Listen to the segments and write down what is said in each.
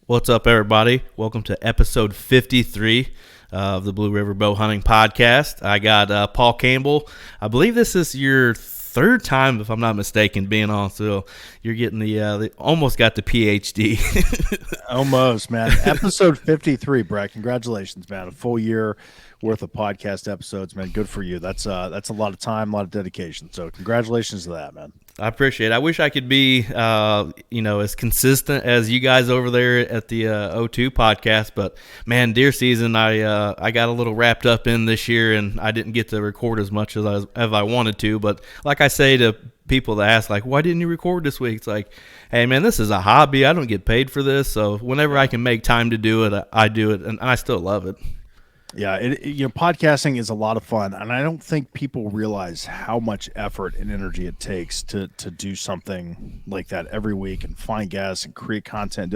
What's up, everybody? Welcome to episode 53 of the Blue River Bow Hunting Podcast. I got Paul Campbell. I believe this is your third time, if I'm not mistaken, being on. So you're getting the almost got the PhD. Almost, man. Episode 53, Brett. Congratulations, man. A full year worth of podcast episodes, man. Good for you. That's a lot of time, a lot of dedication. So congratulations to that, man. I appreciate it. I wish I could be, as consistent as you guys over there at the O2 podcast. But man, deer season, I got a little wrapped up in this year, and I didn't get to record as much as I wanted to. But like I say to people that ask, like, why didn't you record this week? It's like, hey, man, this is a hobby. I don't get paid for this, so whenever I can make time to do it, I do it, and I still love it. Yeah, podcasting is a lot of fun, and I don't think people realize how much effort and energy it takes to do something like that every week and find guests and create content.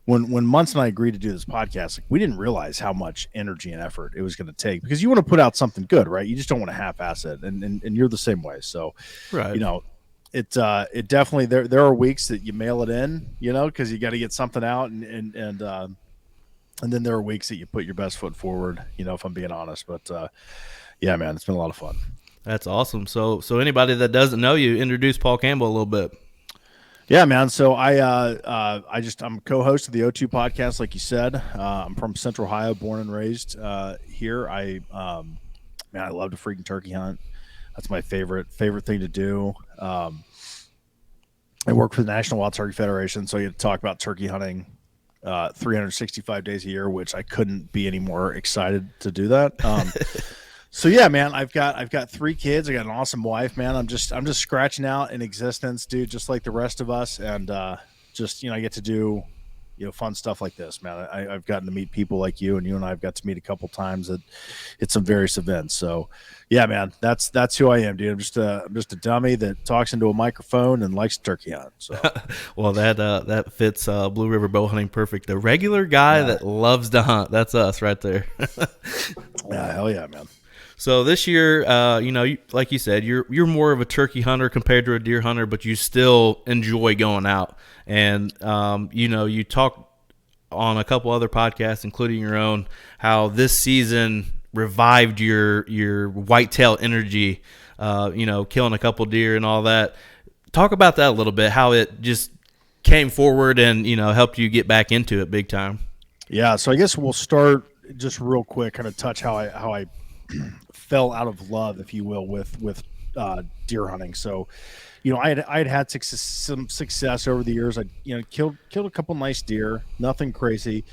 When Muntz and I agreed to do this podcast, we didn't realize how much energy and effort it was going to take, because you want to put out something good, right? You just don't want to half-ass it, and you're the same way. So, right. It definitely there are weeks that you mail it in, because you got to get something out, and then there are weeks that you put your best foot forward, if I'm being honest. But yeah, man, it's been a lot of fun. That's awesome. So anybody that doesn't know you, introduce Paul Campbell a little bit. Yeah, man. So I'm co-host of the O2 podcast, like you said. I'm from Central Ohio, born and raised here. I love to freaking turkey hunt. That's my favorite thing to do. I work for the National Wild Turkey Federation, so you get to talk about turkey hunting 365 days a year, which I couldn't be any more excited to do that. So yeah, man, I've got 3 kids. I got an awesome wife, man. I'm just scratching out in existence, dude, just like the rest of us. And I get to do, fun stuff like this, man. I've gotten to meet people like you, and you and I have got to meet a couple times at some various events. So yeah, man, that's who I am, dude. I'm just a dummy that talks into a microphone and likes to turkey hunt. So well, that fits Blue River Bow Hunting perfect. The regular guy that loves to hunt. That's us right there. Yeah, hell yeah, man. So this year, like you said, you're more of a turkey hunter compared to a deer hunter, but you still enjoy going out. And you talk on a couple other podcasts, including your own, how this season revived your whitetail energy. Killing a couple deer and all that. Talk about that a little bit. How it just came forward and helped you get back into it big time. Yeah, so I guess we'll start just real quick, kind of touch how I fell out of love, if you will, with deer hunting. So, I had some success over the years. I killed a couple nice deer, nothing crazy,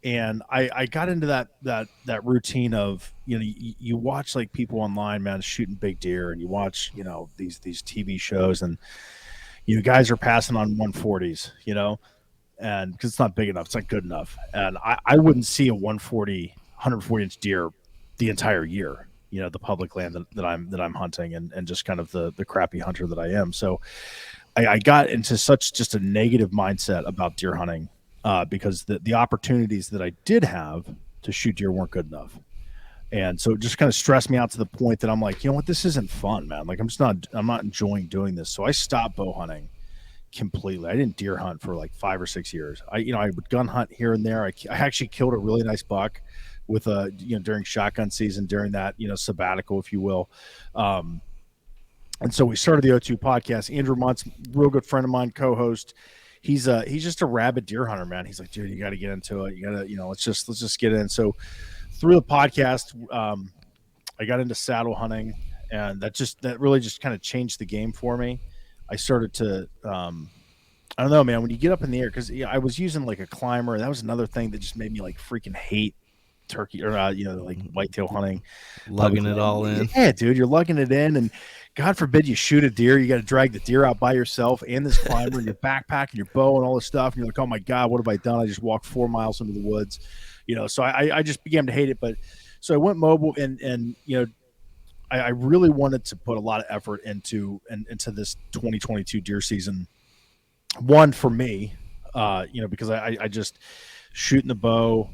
and I got into that routine of you watch like people online, man, shooting big deer, and you watch these TV shows, and guys are passing on 140s, and because it's not big enough, it's not good enough, and I wouldn't see a 140 inch deer the entire year, the public land that I'm hunting, and just kind of the crappy hunter that I am. So I got into such just a negative mindset about deer hunting because the opportunities that I did have to shoot deer weren't good enough. And so it just kind of stressed me out to the point that I'm like, you know what, this isn't fun, man. Like I'm not enjoying doing this. So I stopped bow hunting completely. I didn't deer hunt for like 5 or 6 years. I would gun hunt here and there. I actually killed a really nice buck with during shotgun season, during that, sabbatical, if you will. And so we started the O2 podcast. Andrew Muntz, real good friend of mine, co-host. He's just a rabid deer hunter, man. He's like, dude, you got to get into it. You got to, let's just get in. So through the podcast, I got into saddle hunting, and that really just kind of changed the game for me. I started to, I don't know, man, when you get up in the air, because I was using like a climber. That was another thing that just made me like freaking hate turkey or like whitetail hunting, lugging it all in. Yeah, dude, you're lugging it in, and God forbid you shoot a deer, you got to drag the deer out by yourself and this climber and your backpack and your bow and all this stuff, and you're like, oh my God, what have I done? I just walked 4 miles into the woods, so I just began to hate it. But so I went mobile, and I really wanted to put a lot of effort into this 2022 deer season. One, for me, because I just shooting the bow,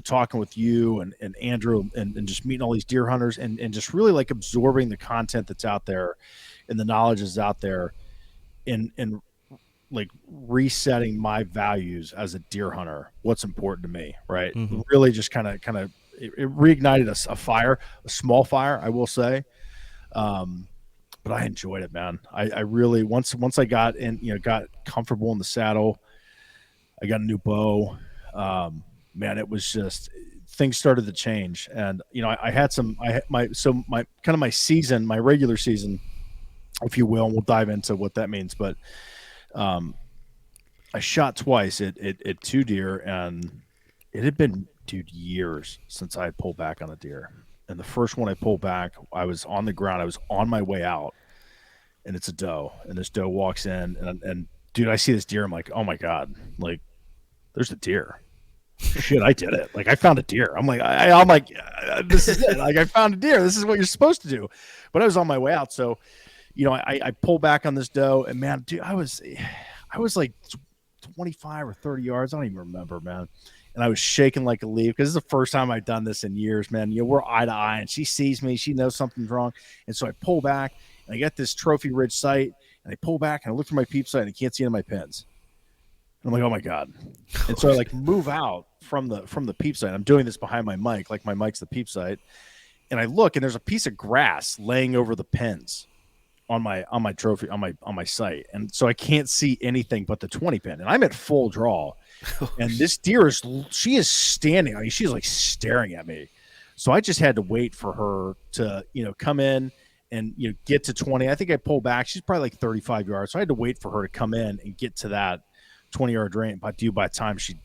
talking with you and Andrew and just meeting all these deer hunters and just really like absorbing the content that's out there and the knowledge that's out there, and like resetting my values as a deer hunter, what's important to me, right? Mm-hmm. Really just kind of it reignited a fire, a small fire, I will say. Um, but I enjoyed it, man. I really, once I got in, got comfortable in the saddle, I got a new bow. Man, it was just, things started to change. And, I had my kind of my season, my regular season, if you will, and we'll dive into what that means. But um, I shot twice at two deer, and it had been, dude, years since I had pulled back on a deer. And the first one I pulled back, I was on the ground. I was on my way out, and it's a doe. And this doe walks in, and dude, I see this deer. I'm like, oh my god, like there's a deer. Shit, I did it. Like I found a deer. I'm like, I'm like, this is it. Like I found a deer. This is what you're supposed to do. But I was on my way out, so I pull back on this doe, and man, dude, I was like 25 or 30 yards. I don't even remember, man. And I was shaking like a leaf because this is the first time I've done this in years, man. We're eye to eye, and she sees me. She knows something's wrong. And so I pull back, and I get this trophy ridge sight, and I pull back, and I look for my peep sight, and I can't see any of my pins. And I'm like, oh my god. And so I like move out from the peep sight. I'm doing this behind my mic, like my mic's the peep sight. And I look, and there's a piece of grass laying over the pins on my trophy, on my sight. And so I can't see anything but the 20 pin. And I'm at full draw. And this deer she is standing. I mean, she's like staring at me. So I just had to wait for her to, come in and, get to 20. I think I pulled back. She's probably like 35 yards. So I had to wait for her to come in and get to that 20-yard range. By the time she,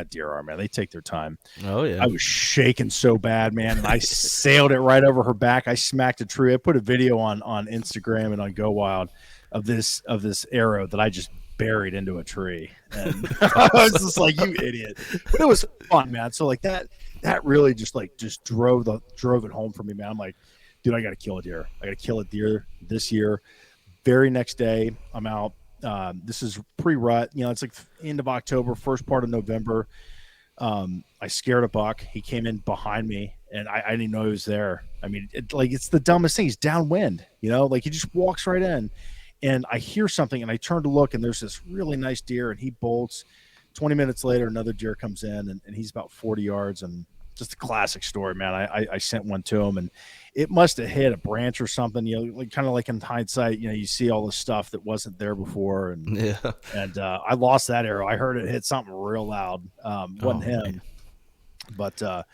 deer are, man, they take their time. Oh yeah. I was shaking so bad, man. And I sailed it right over her back. I smacked a tree. I put a video on Instagram and on Go Wild of this arrow that I just buried into a tree. And I was just like, you idiot. But it was fun, man. So like that really just drove it home for me, man. I'm like, dude, I got to kill a deer. I got to kill a deer this year. Very next day, I'm out. This is pre-rut. It's like end of October, first part of November. I scared a buck. He came in behind me, and I didn't know he was there. I mean, it's the dumbest thing. He's downwind, like he just walks right in. And I hear something, and I turn to look, and there's this really nice deer, and he bolts. 20 minutes later, another deer comes in, and he's about 40 yards, and just a classic story, man. I sent one to him, and it must have hit a branch or something, like kind of like in hindsight, you see all the stuff that wasn't there before. And Yeah. And I lost that arrow. I heard it hit something real loud. Wasn't him. Man. But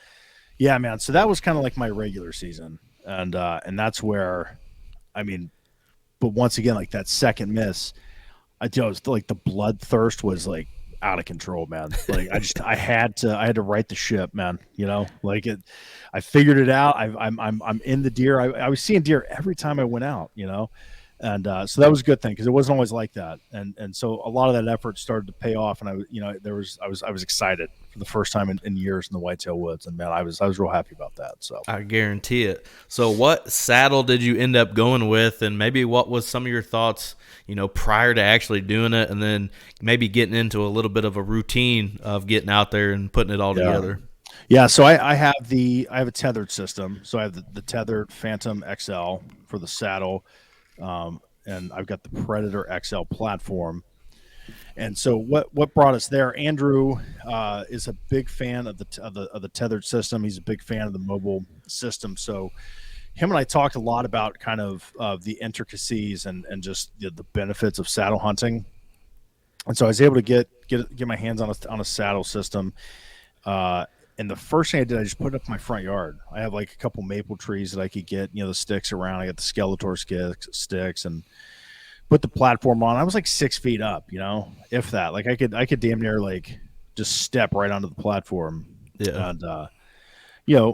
yeah, man. So that was kind of like my regular season. And that's where, I mean, but once again, like that second miss, I was like the bloodthirst was like out of control, man. Like I had to right the ship, man. Like it, I figured it out. I'm in the deer. I was seeing deer every time I went out, and so that was a good thing because it wasn't always like that. And so a lot of that effort started to pay off, and I was excited for the first time in years in the whitetail woods, and man, I was real happy about that. So I guarantee it. So what saddle did you end up going with, and maybe what was some of your thoughts, prior to actually doing it, and then maybe getting into a little bit of a routine of getting out there and putting it all together? Yeah, so I have a tethered system. So I have the tethered Phantom XL for the saddle, and I've got the Predator XL platform. And so what brought us there? Andrew is a big fan of the tethered system. He's a big fan of the mobile system. So him and I talked a lot about kind of the intricacies and just the benefits of saddle hunting. And so I was able to get my hands on a saddle system. And the first thing I did, I just put it up in my front yard. I have like a couple maple trees that I could get, the sticks around. I got the Skeletor sticks and put the platform on. I was like 6 feet up, if that. Like I could damn near like just step right onto the platform. Yeah. And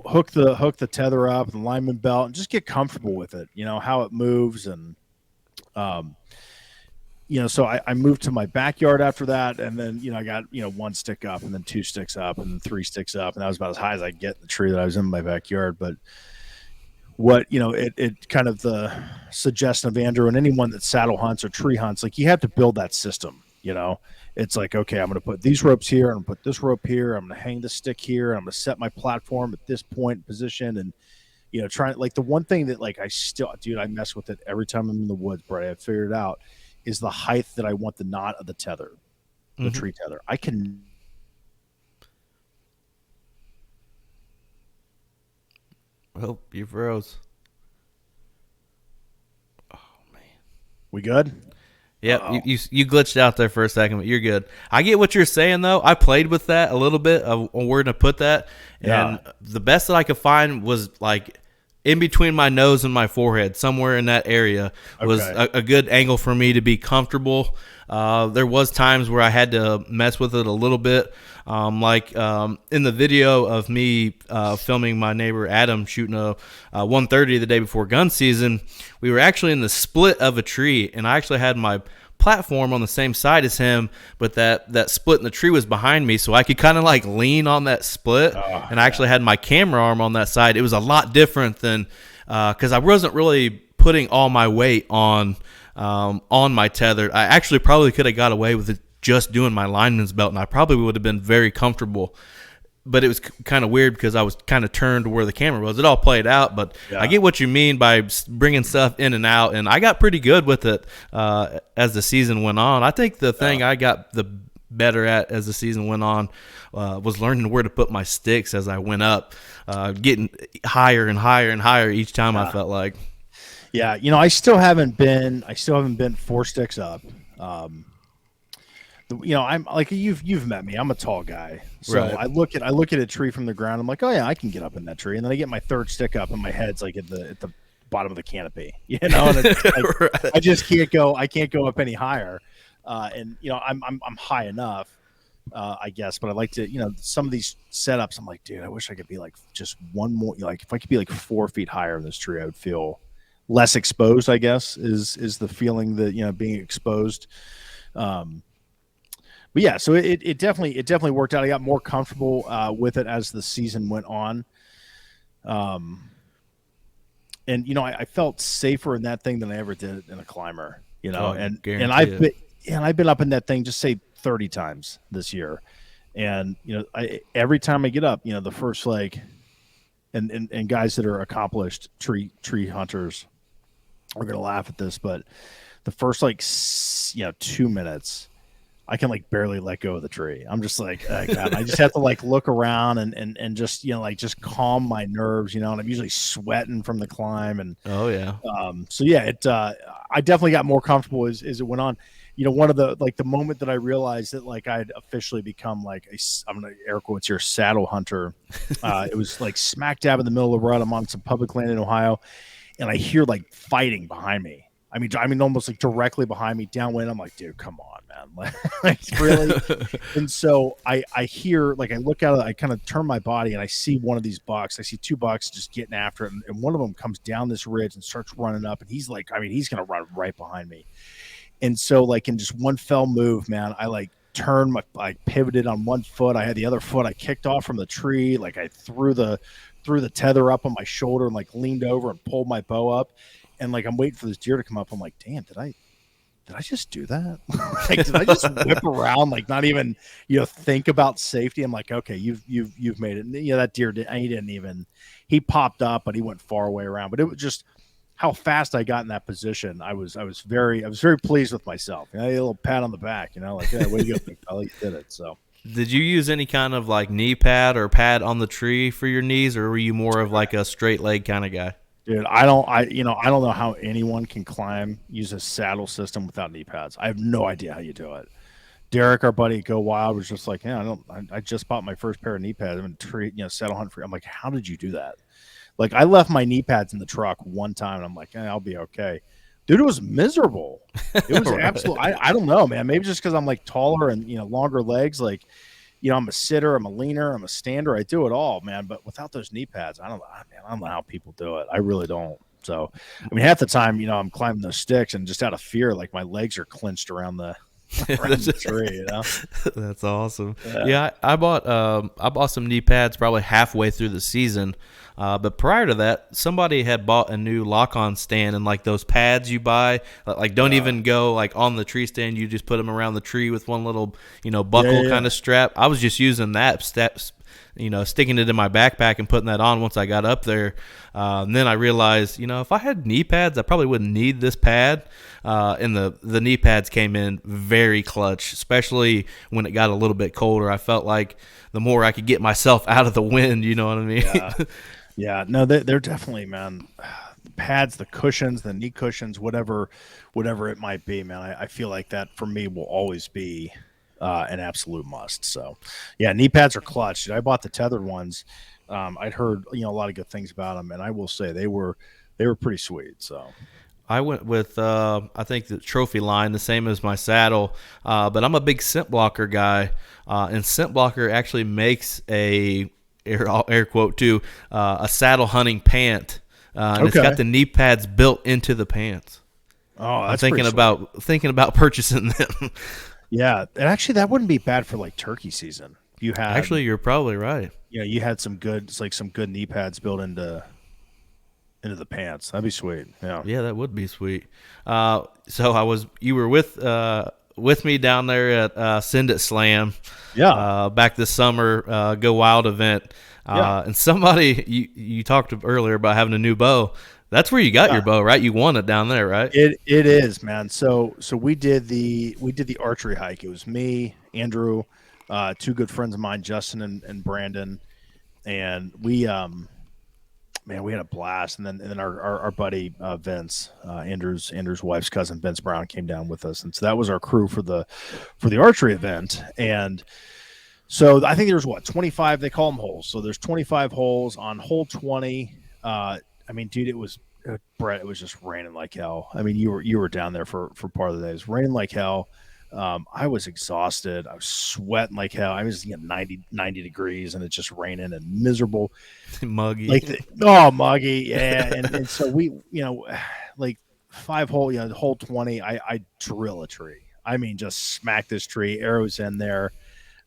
hook the tether up, the lineman belt, and just get comfortable with it. How it moves, and so I moved to my backyard after that, and then I got one stick up, and then two sticks up, and then three sticks up, and that was about as high as I get in the tree that I was in my backyard. But what it kind of the suggestion of Andrew and anyone that saddle hunts or tree hunts, like you have to build that system. It's like, okay, I'm going to put these ropes here, I'm going to put this rope here, I'm going to hang this stick here, and I'm going to set my platform at this point position, and trying, like the one thing that like I mess with it every time I'm in the woods, Brett, I figured it out, is the height that I want the knot of the tether, the Mm-hmm. tree tether. I can. Oh, you froze. We good? Yep, you glitched out there for a second, but you're good. I get what you're saying though. I played with that a little bit of where to put that, and Yeah. the best that I could find was like in between my nose and my forehead, somewhere in that area was Okay. a good angle for me to be comfortable. There was times where I had to mess with it a little bit, in the video of me filming my neighbor Adam shooting a 130 the day before gun season. We were actually in the split of a tree, and I actually had my platform on the same side as him, but that split in the tree was behind me, so I could kind of like lean on that split, and I actually had my camera arm on that side. It was a lot different than because I wasn't really putting all my weight on my tether. I actually probably could have got away with it just doing my lineman's belt, and I probably would have been very comfortable. But it was kind of weird because I was kind of turned to where the camera was. It all played out, but Yeah. I get what you mean by bringing stuff in and out, and I got pretty good with it as the season went on. I think the thing I got the better at as the season went on was learning where to put my sticks as I went up, getting higher and higher and higher each time. I felt like. Yeah, I still haven't been 4 sticks up. I'm like you've met me. I'm a tall guy, so Right. I look at a tree from the ground. I'm like, oh yeah, I can get up in that tree, and then I get my 3rd stick up, and my head's like at the bottom of the canopy, And it's like, Right. I just can't go. I can't go up any higher, and I'm high enough, I guess. But I like to, some of these setups. I'm like, dude, I wish I could be like just one more. Like if I could be like 4 feet higher in this tree, I would feel less exposed. I guess is the feeling that being exposed. But yeah, so it definitely worked out. I got more comfortable with it as the season went on. And I felt safer in that thing than I ever did in a climber. Oh, and guarantee I've been up in that thing just say 30 times this year. And every time I get up, the first and guys that are accomplished tree hunters are gonna laugh at this, but the first 2 minutes I can barely let go of the tree. I'm just like, God, I just have to look around and just, just calm my nerves, and I'm usually sweating from the climb. And, Oh yeah. so yeah, I definitely got more comfortable as it went on. One of the, the moment that I realized that I'd officially become I'm going to air quotes here, saddle hunter. It was smack dab in the middle of the rut. I'm on some public land in Ohio, and I hear fighting behind me. I mean, almost directly behind me, downwind. I'm like, dude, come on, man. Really? And so I hear, I look out, I kind of turn my body and I see one of these bucks. I see 2 bucks just getting after it. And one of them comes down this ridge and starts running up. And he's he's going to run right behind me. And so in just one fell move, man, I turned I pivoted on one foot. I had the other foot. I kicked off from the tree. I threw the tether up on my shoulder and leaned over and pulled my bow up. And I'm waiting for this deer to come up. I'm like, damn, did I just do that? Did I just whip around? Not even, think about safety. I'm like, okay, you've made it. And, that deer he popped up, but he went far away around. But it was just how fast I got in that position. I was very pleased with myself. A little pat on the back, yeah, way to go, big fella, you did it. So. Did you use any kind of knee pad or pad on the tree for your knees, or were you more of a straight leg kind of guy? Dude, I don't know how anyone can use a saddle system without knee pads. I have no idea how you do it. Derek, our buddy at Go Wild, was just like, yeah, I just bought my first pair of knee pads. I've been saddle hunt for. I'm like, how did you do that? I left my knee pads in the truck one time, and I'm like, I'll be okay. Dude, it was miserable. It was absolute. I don't know, man. Maybe just because I'm taller and longer legs, I'm a sitter, I'm a leaner, I'm a stander. I do it all, man. But without those knee pads, I don't know how people do it. I really don't. So, half the time, I'm climbing those sticks and just out of fear, my legs are clenched around the tree. That's awesome. Yeah, I bought some knee pads probably halfway through the season. But prior to that, somebody had bought a new lock-on stand, and those pads you buy, don't even go on the tree stand. You just put them around the tree with one little, buckle kind of strap. I was just using that sticking it in my backpack and putting that on once I got up there. And then I realized, if I had knee pads, I probably wouldn't need this pad. And the knee pads came in very clutch, especially when it got a little bit colder. I felt like the more I could get myself out of the wind, you know what I mean? Yeah. No, they're definitely, man. The pads, the cushions, the knee cushions, whatever it might be, man. I feel like that for me will always be an absolute must. So, yeah, knee pads are clutch. I bought the tethered ones. I'd heard a lot of good things about them, and I will say they were pretty sweet. So. I went with I think the trophy line, the same as my saddle, but I'm a big scent blocker guy, and scent blocker actually makes a air quote too a saddle hunting pant, and It's got the knee pads built into the pants. Oh, that's I'm thinking about purchasing them. Yeah, and actually that wouldn't be bad for like turkey season. You're probably right. Yeah, you had some good knee pads built into the pants. That'd be sweet. Yeah, that would be sweet. So you were with me down there at Send It Slam. Yeah. Back this summer, Go Wild event. And somebody you talked earlier about having a new bow. That's where you got your bow, right? You won it down there, right? It is, man. So we did the archery hike. It was me, Andrew, two good friends of mine, Justin and Brandon, and we we had a blast. And then our buddy Vince, Andrew's wife's cousin, Vince Brown, came down with us, and so that was our crew for the archery event. And so I think there's 25, they call them holes. So there's 25 holes. On hole 20. Dude, it was Brett. It was just raining like hell. I mean, you were down there for part of the day. It was raining like hell. I was exhausted. I was sweating like hell. I was 90 degrees, and it's just raining and miserable, muggy. Muggy, yeah. And so we, like 5 hole, hole 20. I drill a tree. I mean, just smack this tree. Arrows in there,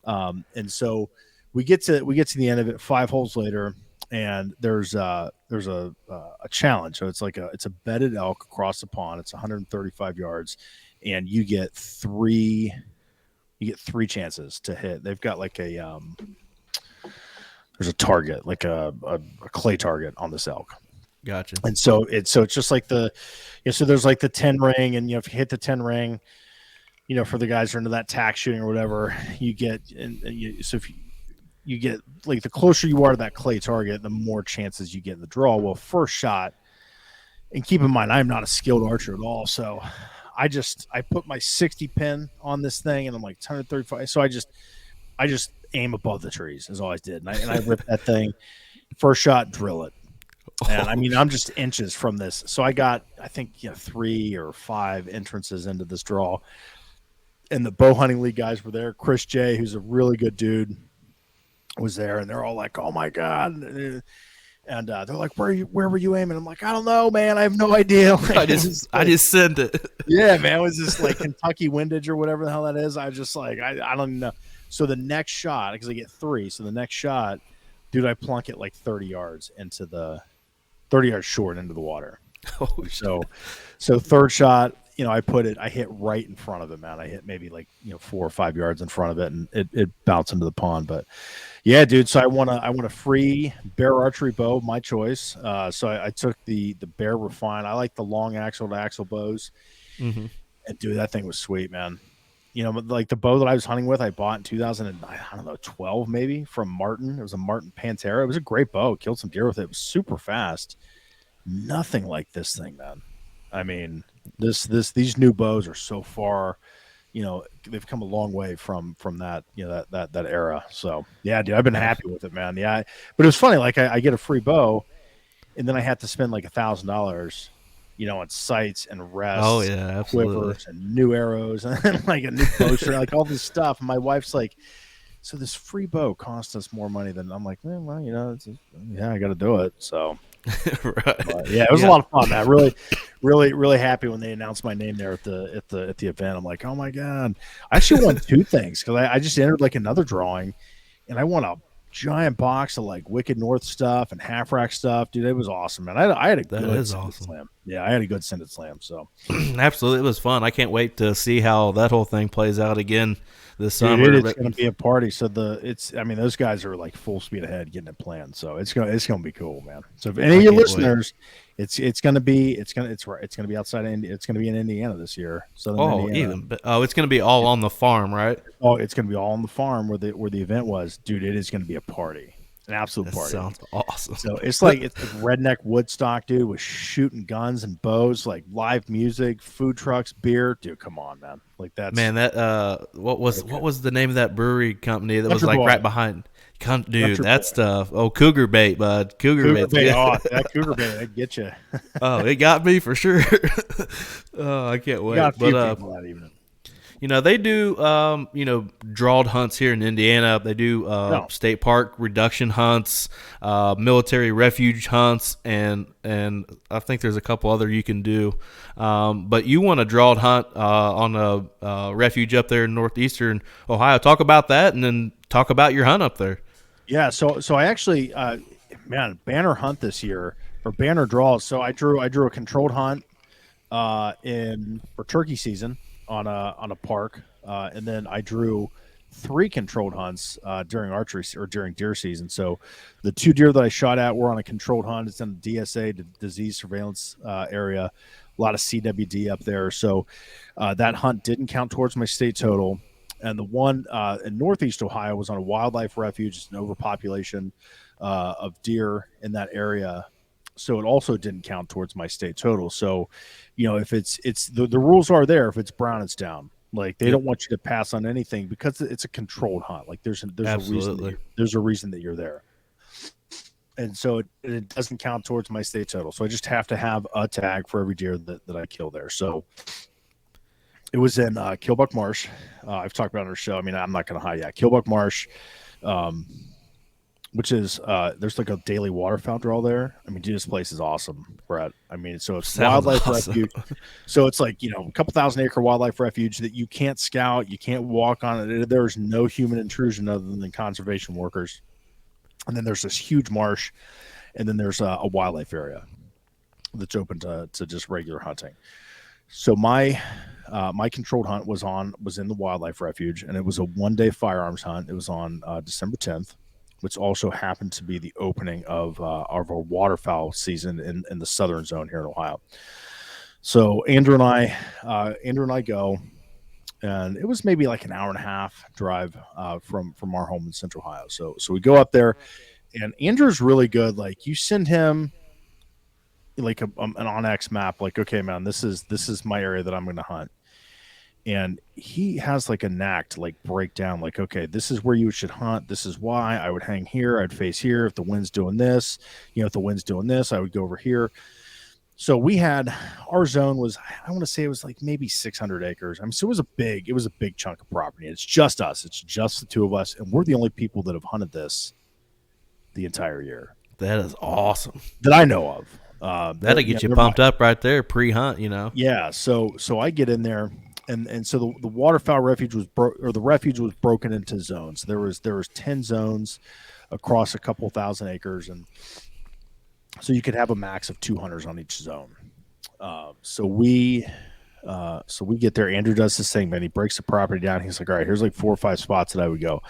and so we get to the end of it. 5 holes later. And there's a challenge. So it's a bedded elk across the pond. It's 135 yards, and you get three chances to hit. They've got like there's a target, like a clay target on this elk. Gotcha. And so it's just like so there's like the 10 ring, and if you hit the 10 ring, for the guys who are into that tack shooting or whatever, you get so if you get, like, the closer you are to that clay target, the more chances you get in the draw. Well, first shot, and keep in mind, I'm not a skilled archer at all. So I put my 60 pin on this thing, and I'm like 135. So I just aim above the trees is all I did. And I ripped that thing. First shot, drill it. And I'm just inches from this. So I got, I think, 3 or 5 entrances into this draw. And the bow hunting league guys were there. Chris J, who's a really good dude, was there, and they're all like, "Oh my god!" And they're like, "Where were you aiming?" I'm like, "I don't know, man. I have no idea." I just sent it. Yeah, man. It was just like Kentucky windage or whatever the hell that is. I just like I don't even know. So the next shot, because I get 3, so the next shot, dude, I plunk it like 30 yards short into the water. So third shot, I hit right in front of it, man. I hit maybe like 4 or 5 yards in front of it, and it bounced into the pond. But yeah, dude. So I want a free bear archery bow, my choice. So I took the Bear Refine. I like the long axle to axle bows. Mm-hmm. And dude, that thing was sweet, man. Like the bow that I was hunting with, I bought in 2012 maybe, from Martin. It was a Martin Pantera. It was a great bow. Killed some deer with it. It was super fast. Nothing like this thing, man. I mean, these new bows are so far, they've come a long way from that, that era. So yeah, dude, I've been happy with it, man. Yeah. But it was funny. Like I get a free bow, and then I had to spend like $1,000, on sights and rests. Oh yeah, absolutely. Quivers and new arrows and like a new bowstring, like all this stuff. And my wife's like, "So this free bow cost us more money than." I'm like, "Well, I got to do it." So. Right. But yeah, it was a lot of fun, man. Really, really, really happy when they announced my name there at the event. I'm like, oh my god! I actually won 2 things, because I just entered like another drawing, and I won a giant box of like Wicked North stuff and half rack stuff. Dude, it was awesome, man. I had a good slam. Yeah, I had a good Send It Slam. So absolutely, it was fun. I can't wait to see how that whole thing plays out again this Dude, summer. it's But going to be a party. So I mean, those guys are like full speed ahead getting it planned. So it's going to be cool, man. So if any I of your can't wait. listeners, it's going to be it's going to be outside India. It's going to be in Indiana this year, Southern Oh, Indiana. even oh, it's going to be all on the farm, right? Oh, it's going to be all on the farm where the event was, dude. It is going to be a party, an absolute That party. sounds awesome. So it's like redneck Woodstock, dude, with shooting guns and bows, like live music, food trucks, beer, dude. Come on, man, like that's Man, that what was the name of that brewery company that was Country like Boy, right behind? Dude, Country that Boy, stuff. Oh, Cougar Bait, bud. Cougar Cougar Bait's Bay. good. Oh, that Cougar Bay, that get you. Oh, it got me for sure. Oh, I can't You got a wait. But few people that evening. they do drawed hunts here in Indiana. They do No, state park reduction hunts, military refuge hunts, and I think there's a couple other you can do. But you want a drawed hunt on a refuge up there in northeastern Ohio. Talk about that, and then talk about your hunt up there. yeah. So I actually, man, banner hunt this year or banner draws. So I drew a controlled hunt in for turkey season on a park, and then I drew three controlled hunts during archery or during deer season. So the two deer that I shot at were on a controlled hunt. It's in the DSA, disease surveillance area. A lot of CWD up there. So that hunt didn't count towards my state total. And the one in Northeast Ohio was on a wildlife refuge. It's an overpopulation of deer in that area, so it also didn't count towards my state total. So, if it's the rules are there. If it's brown, it's down. Like they Yep, don't want you to pass on anything because it's a controlled hunt. Like there's a reason absolutely. there's a reason that you're there, and so it doesn't count towards my state total. So I just have to have a tag for every deer that I kill there. So it was in Killbuck Marsh. I've talked about it on our show. I mean, I'm not going to hide. Yeah, Killbuck Marsh. Um, which is there's like a daily waterfowl draw there. I mean, dude, this place is awesome, Brett. I mean, so it's Sounds wildlife awesome. refuge. So it's like a couple thousand acre wildlife refuge that you can't scout, you can't walk on it. There's no human intrusion other than conservation workers. And then there's this huge marsh, and then there's a wildlife area that's open to just regular hunting. So my controlled hunt was in the wildlife refuge, and it was a 1 day firearms hunt. It was on December 10th, which also happened to be the opening of our waterfowl season in the southern zone here in Ohio. So Andrew and I go, and it was maybe like an hour and a half drive from our home in Central Ohio. So we go up there, and Andrew's really good. Like you send him like an OnX map, like okay, man, this is my area that I'm going to hunt. And he has like a knack to like break down like, okay, this is where you should hunt, this is why I would hang here, I'd face here if the wind's doing this, if the wind's doing this, I would go over here. So we had our zone was, I want to say it was like maybe 600 acres. I mean, so it was a big chunk of property. It's just us, it's just the two of us, and we're the only people that have hunted this the entire year That is awesome. that I know of. That'll get you pumped up right there pre-hunt. Yeah, so I get in there, and so the waterfowl refuge was the refuge was broken into zones. There was 10 zones across a couple thousand acres, and so you could have a max of 2 hunters on each zone. So we get there. Andrew does this thing, man. He breaks the property down. He's like, all right, here's like 4 or 5 spots that I would go.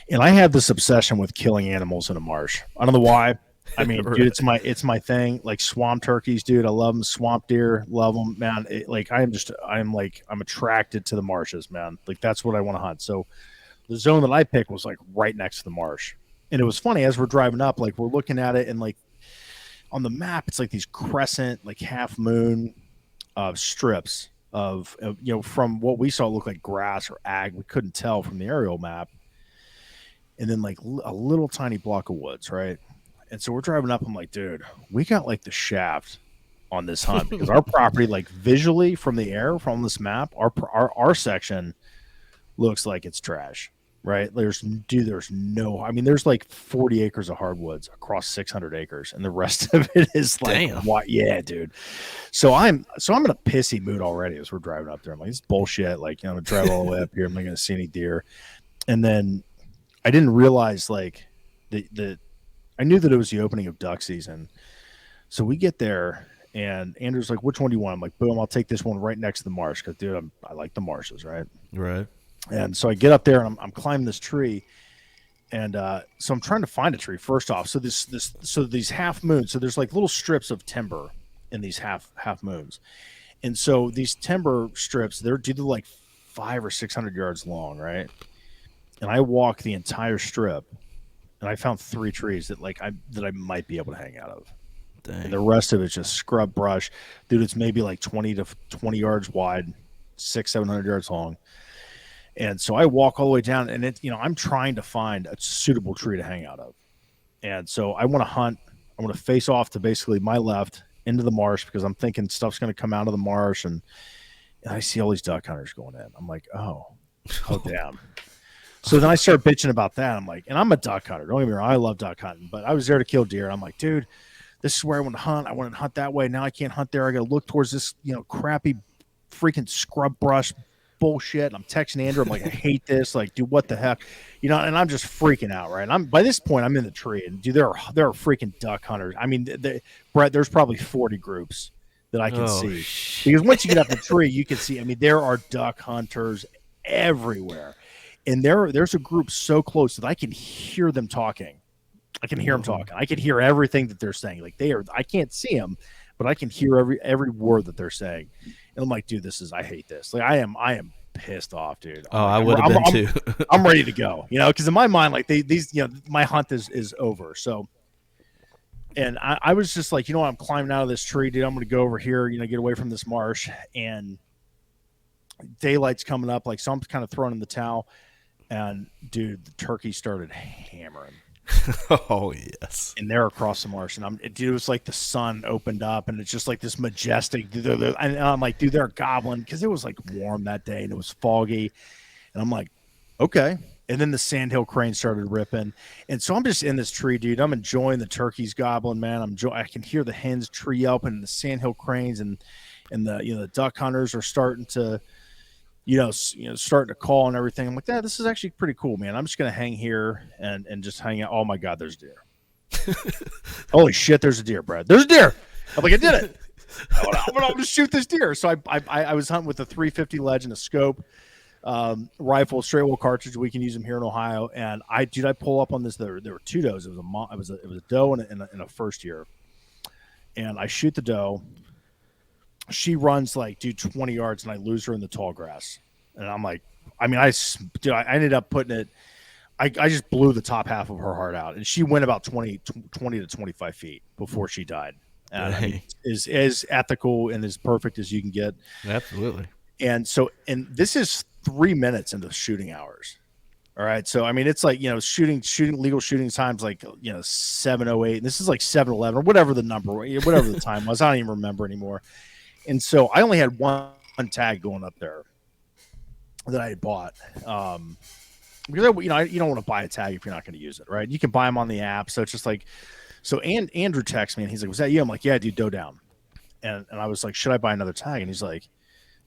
And I have this obsession with killing animals in a marsh. I don't know why. I mean, Right. dude, it's my thing. Like swamp turkeys, dude. I love them. Swamp deer, love them, man. I'm attracted to the marshes, man. Like that's what I want to hunt. So the zone that I picked was like right next to the marsh, and it was funny as we're driving up, like we're looking at it, and like on the map, it's like these crescent, like half moon strips of from what we saw, it looked like grass or ag. We couldn't tell from the aerial map, and then like a little tiny block of woods, right? And so we're driving up. I'm like, dude, we got like the shaft on this hunt because our property, like visually from the air from this map, our section looks like it's trash, right? There's no, I mean, there's like 40 acres of hardwoods across 600 acres, and the rest of it is like, Damn. what? Yeah, dude. So I'm in a pissy mood already as we're driving up there. I'm like, it's bullshit. Like, I'm gonna drive all the way up here. I'm not gonna see any deer. And then I didn't realize like the I knew that it was the opening of duck season. So we get there, and Andrew's like, which one do you want? I'm like, boom, I'll take this one right next to the marsh because, dude, I like the marshes, right? Right. And so I get up there and I'm climbing this tree. And so I'm trying to find a tree first off. So these half moons. So there's like little strips of timber in these half moons. And so these timber strips, they're either like 500 or 600 yards long, right? And I walk the entire strip, and I found 3 trees that I might be able to hang out of. Dang. And the rest of it's just scrub brush, dude. It's maybe like 20 yards wide, 700 yards long. And so I walk all the way down, and I'm trying to find a suitable tree to hang out of. And so I want to hunt. I want to face off to basically my left into the marsh because I'm thinking stuff's going to come out of the marsh, and I see all these duck hunters going in. I'm like, oh damn. So then I start bitching about that. I'm like, and I'm a duck hunter. Don't get me wrong, I love duck hunting, but I was there to kill deer. I'm like, dude, this is where I want to hunt. I want to hunt that way. Now I can't hunt there. I got to look towards this, crappy freaking scrub brush bullshit. I'm texting Andrew. I'm like, I hate this. Like, dude, what the heck? And I'm just freaking out, right? And by this point, I'm in the tree, and dude, there are freaking duck hunters. I mean, Brett, there's probably 40 groups that I can see because once you get up the tree, you can see. I mean, there are duck hunters everywhere, and there's a group so close that I can hear them talking. I can hear them talking. I can hear everything that they're saying. Like I can't see them, but I can hear every word that they're saying. And I'm like, dude, I hate this. Like I am pissed off, dude. I would have been too. I'm ready to go, because in my mind, like my hunt is over. So, and I was just like, I'm climbing out of this tree, dude. I'm going to go over here, get away from this marsh, and daylight's coming up. Like, so I'm kind of throwing in the towel, and dude, the turkey started hammering. Oh yes, and they're across the marsh, and it was like the sun opened up, and it's just like this majestic. And I'm like, dude, they're gobbling because it was like warm that day, and it was foggy, and I'm like, okay. And then the sandhill crane started ripping, and so I'm just in this tree, dude. I'm enjoying the turkeys gobbling, man. I can hear the hens tree yelping, and the sandhill cranes, and the duck hunters are starting to. Starting to call and everything. I'm like, yeah, this is actually pretty cool, man. I'm just going to hang here and just hang out. Oh my God, there's deer. Holy shit, there's a deer, Brad. There's a deer. I'm like, I did it. I'm going to shoot this deer. So I was hunting with a 350 ledge and a scope rifle, straight wheel cartridge. We can use them here in Ohio. And I pull up on this. There were 2 does. It was a doe and a first year. And I shoot the doe. She runs like 20 yards, and I lose her in the tall grass. And I'm like, I ended up putting it. I just blew the top half of her heart out, and she went about 20 to 25 feet before she died. And is as ethical and as perfect as you can get. Absolutely. And this is 3 minutes into shooting hours. All right. So, it's like, shooting legal shooting times, like, 7:08. And this is like 7:11 or whatever the number, whatever the time was. I don't even remember anymore. And so I only had one tag going up there that I had bought. Because you don't want to buy a tag if you're not going to use it, right? You can buy them on the app. So it's just like, Andrew texts me and he's like, was that you? I'm like, yeah, dude, doe down. And I was like, should I buy another tag? And he's like,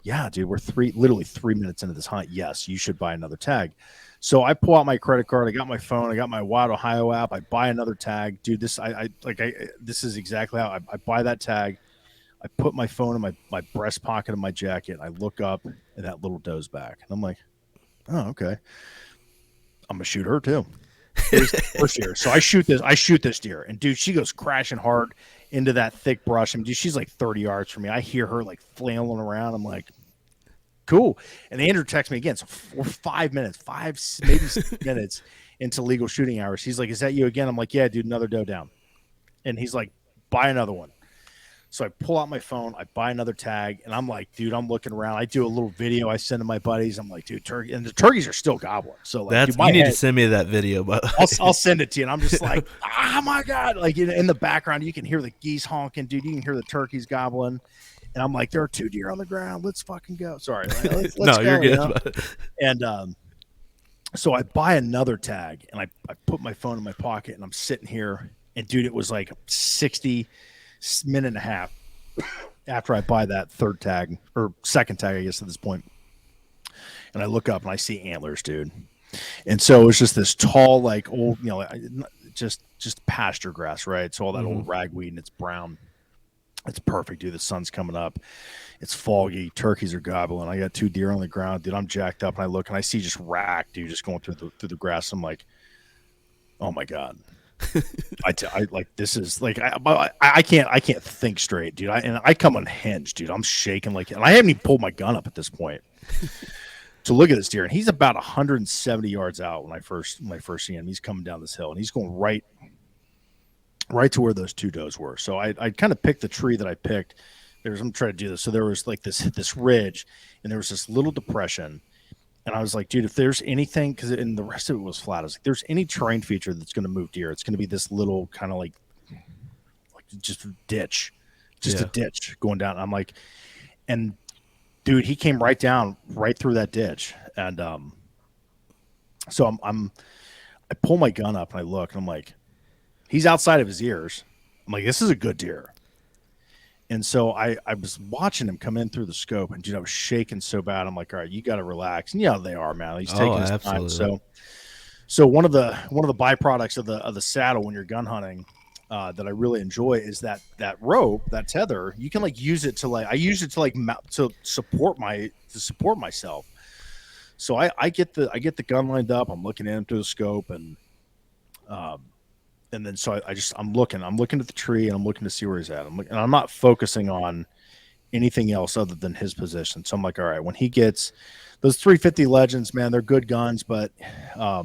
yeah, dude, we're literally 3 minutes into this hunt. Yes, you should buy another tag. So I pull out my credit card. I got my phone. I got my Wild Ohio app. I buy another tag, dude. This is exactly how I buy that tag. I put my phone in my breast pocket of my jacket. I look up, and that little doe's back. And I'm like, oh, okay. I'm going to shoot her too. First year. So I shoot this deer. And, dude, she goes crashing hard into that thick brush. Dude, she's like 30 yards from me. I hear her like flailing around. I'm like, cool. And Andrew texts me again. So we're 5 minutes, maybe 6 minutes into legal shooting hours. He's like, is that you again? I'm like, yeah, dude, another doe down. And he's like, buy another one. So I pull out my phone, I buy another tag, and I'm like, dude, I'm looking around. I do a little video I send to my buddies. I'm like, dude, turkey, and the turkeys are still gobbling. So like, you need to send me that video, but I'll send it to you. And I'm just like, oh my God. Like in the background, you can hear the geese honking, dude. You can hear the turkeys gobbling. And I'm like, there are 2 deer on the ground. Let's fucking go. Sorry. Let's no, go, you're good. And so I buy another tag, and I put my phone in my pocket, and I'm sitting here, and dude, it was like 60 minute and a half after I buy that third tag or second tag, I guess at this point. And I look up and I see antlers, dude. And so it's just this tall, like old, just pasture grass, right? So all that old ragweed and it's brown. It's perfect, dude. The sun's coming up. It's foggy. Turkeys are gobbling. I got 2 deer on the ground, dude. I'm jacked up, and I look and I see just rack, dude, just going through the grass. I'm like, oh my god. I like this is like I can't think straight, dude. I come unhinged, dude. I'm shaking like, and I haven't even pulled my gun up at this point. So look at this deer, and he's about 170 yards out when I first see him. He's coming down this hill, and he's going right to where those 2 does were. So I kind of picked the tree that I picked. I'm trying to do this. So there was like this ridge, and there was this little depression. And I was like, dude, if there's anything, because and the rest of it was flat, I was like, there's any terrain feature that's going to move deer, it's going to be this little kind of like just ditch, a ditch going down. I'm like, and dude, he came right down, right through that ditch. And so I pull my gun up and I look, and I'm like, he's outside of his ears. I'm like, this is a good deer. And so I was watching him come in through the scope, and dude, I was shaking so bad. I'm like, all right, you got to relax. And yeah, they are, man. He's taking his time. So one of the byproducts of the saddle when you're gun hunting that I really enjoy is that rope, that tether. You can like use it to I use it to support myself. So I get the gun lined up. I'm looking in through the scope, and then so I'm looking at the tree, and I'm looking to see where he's at. And I'm not focusing on anything else other than his position. So I'm like, all right, when he gets those 350 Legends, man, they're good guns, but I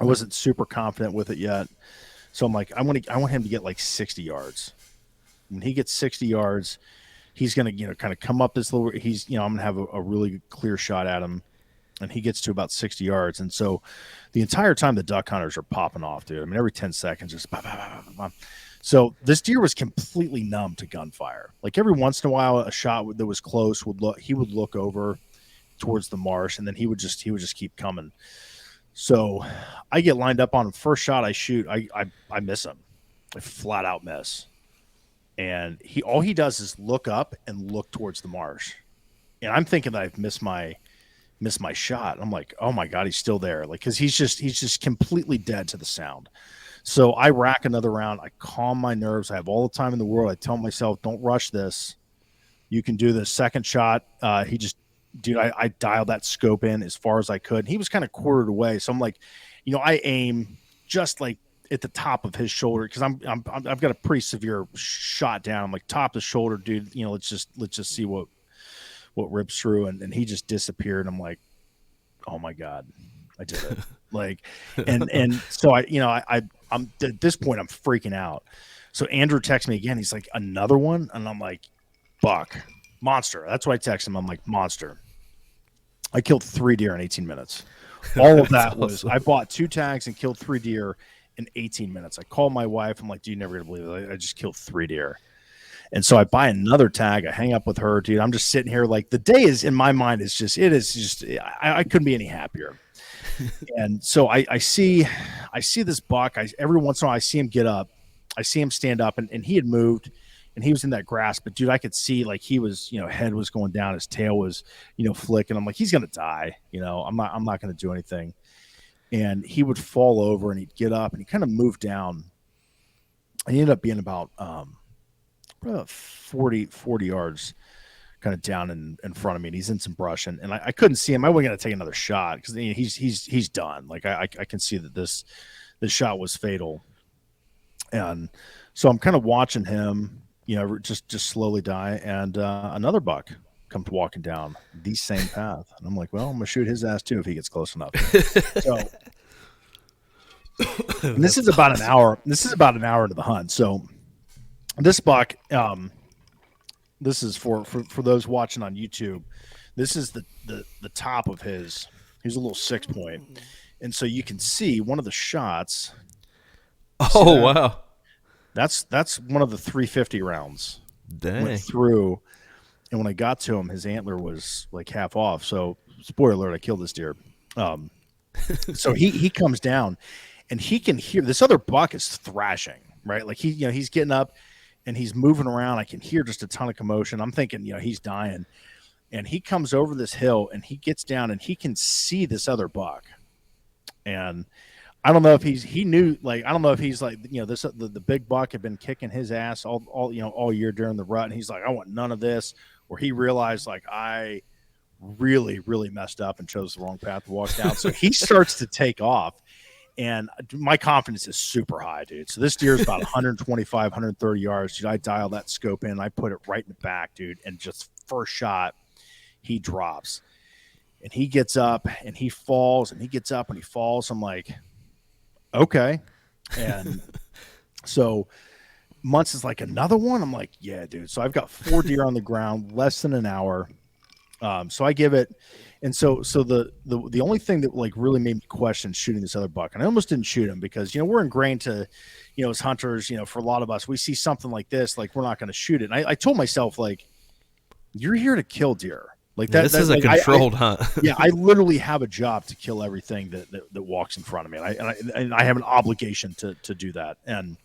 wasn't super confident with it yet. So I'm like, I want him to get like 60 yards. When he gets 60 yards, he's going to, kind of come up this little, I'm going to have a really clear shot at him. And he gets to about 60 yards. And so the entire time the duck hunters are popping off, dude. I mean, every 10 seconds, just bah, bah, bah, bah, bah. So this deer was completely numb to gunfire. Like every once in a while, a shot that was close he would look over towards the marsh, and then he would just keep coming. So I get lined up on him. First shot I shoot, I miss him. I flat out miss. And all he does is look up and look towards the marsh. And I'm thinking that I've missed my shot. I'm like, oh my god, he's still there. Like, because he's just completely dead to the sound. So I rack another round. I calm my nerves. I have all the time in the world. I tell myself, don't rush this. You can do this. Second shot. I dialed that scope in as far as I could. And he was kind of quartered away. So I'm like, I aim just like at the top of his shoulder, because I've got a pretty severe shot down. I'm like, top of the shoulder, dude. Let's just see what rips through. And he just disappeared. I'm like, oh my god, I did it. Like, and so I'm at this point, I'm freaking out. So Andrew texts me again. He's like, another one? And I'm like, buck, monster. That's what I text him. I'm like, monster. I killed 3 deer in 18 minutes. All of that was awesome. I bought 2 tags and killed 3 deer in 18 minutes. I called my wife. I'm like, dude, you're never gonna believe it. I just killed 3 deer. And so I buy another tag. I hang up with her, dude. I'm just sitting here like, the day is, in my mind, I couldn't be any happier. And so I see this buck. Every once in a while I see him get up. I see him stand up, and he had moved, and he was in that grass. But dude, I could see like he was, head was going down, his tail was, flicking. I'm like, he's gonna die. I'm not gonna do anything. And he would fall over, and he'd get up, and he kind of moved down. And he ended up being about 40 yards kind of down in front of me, and he's in some brush, and I couldn't see him. I wasn't going to take another shot because he's done. Like I can see that this shot was fatal. And so I'm kind of watching him, just slowly die. And another buck comes walking down the same path. And I'm like, well, I'm going to shoot his ass too if he gets close enough. So this is about an hour. This is about an hour into the hunt. So this buck, this is for those watching on YouTube. This is the top of his. He's a little 6-point, and so you can see one of the shots. Oh wow! That's one of the 350 rounds. Dang. Went through, and when I got to him, his antler was like half off. So spoiler alert, I killed this deer. So he comes down, and he can hear this other buck is thrashing, right? Like he's getting up. And he's moving around. I can hear just a ton of commotion. I'm thinking, he's dying. And he comes over this hill, and he gets down, and he can see this other buck. And I don't know if he knew, like, I don't know if he's like, the big buck had been kicking his ass all year during the rut, and he's like, I want none of this. Or he realized, like, I really, really messed up and chose the wrong path to walk down. So he starts to take off, and my confidence is super high, dude. So this deer is about 125, 130 yards. Dude, I dial that scope in, I put it right in the back, dude, and just first shot, he drops. And he gets up and he falls, and he gets up and he falls. I'm like, okay. And so Muntz is like, another one? I'm like, yeah, dude. So I've got 4 deer on the ground, less than an hour. So I give it. And so the only thing that like really made me question shooting this other buck, and I almost didn't shoot him because, we're ingrained to, as hunters, for a lot of us, we see something like this, like we're not going to shoot it. And I told myself, like, you're here to kill deer. Like that. This is a like, controlled hunt. Yeah, I literally have a job to kill everything that walks in front of me, and I have an obligation to do that. And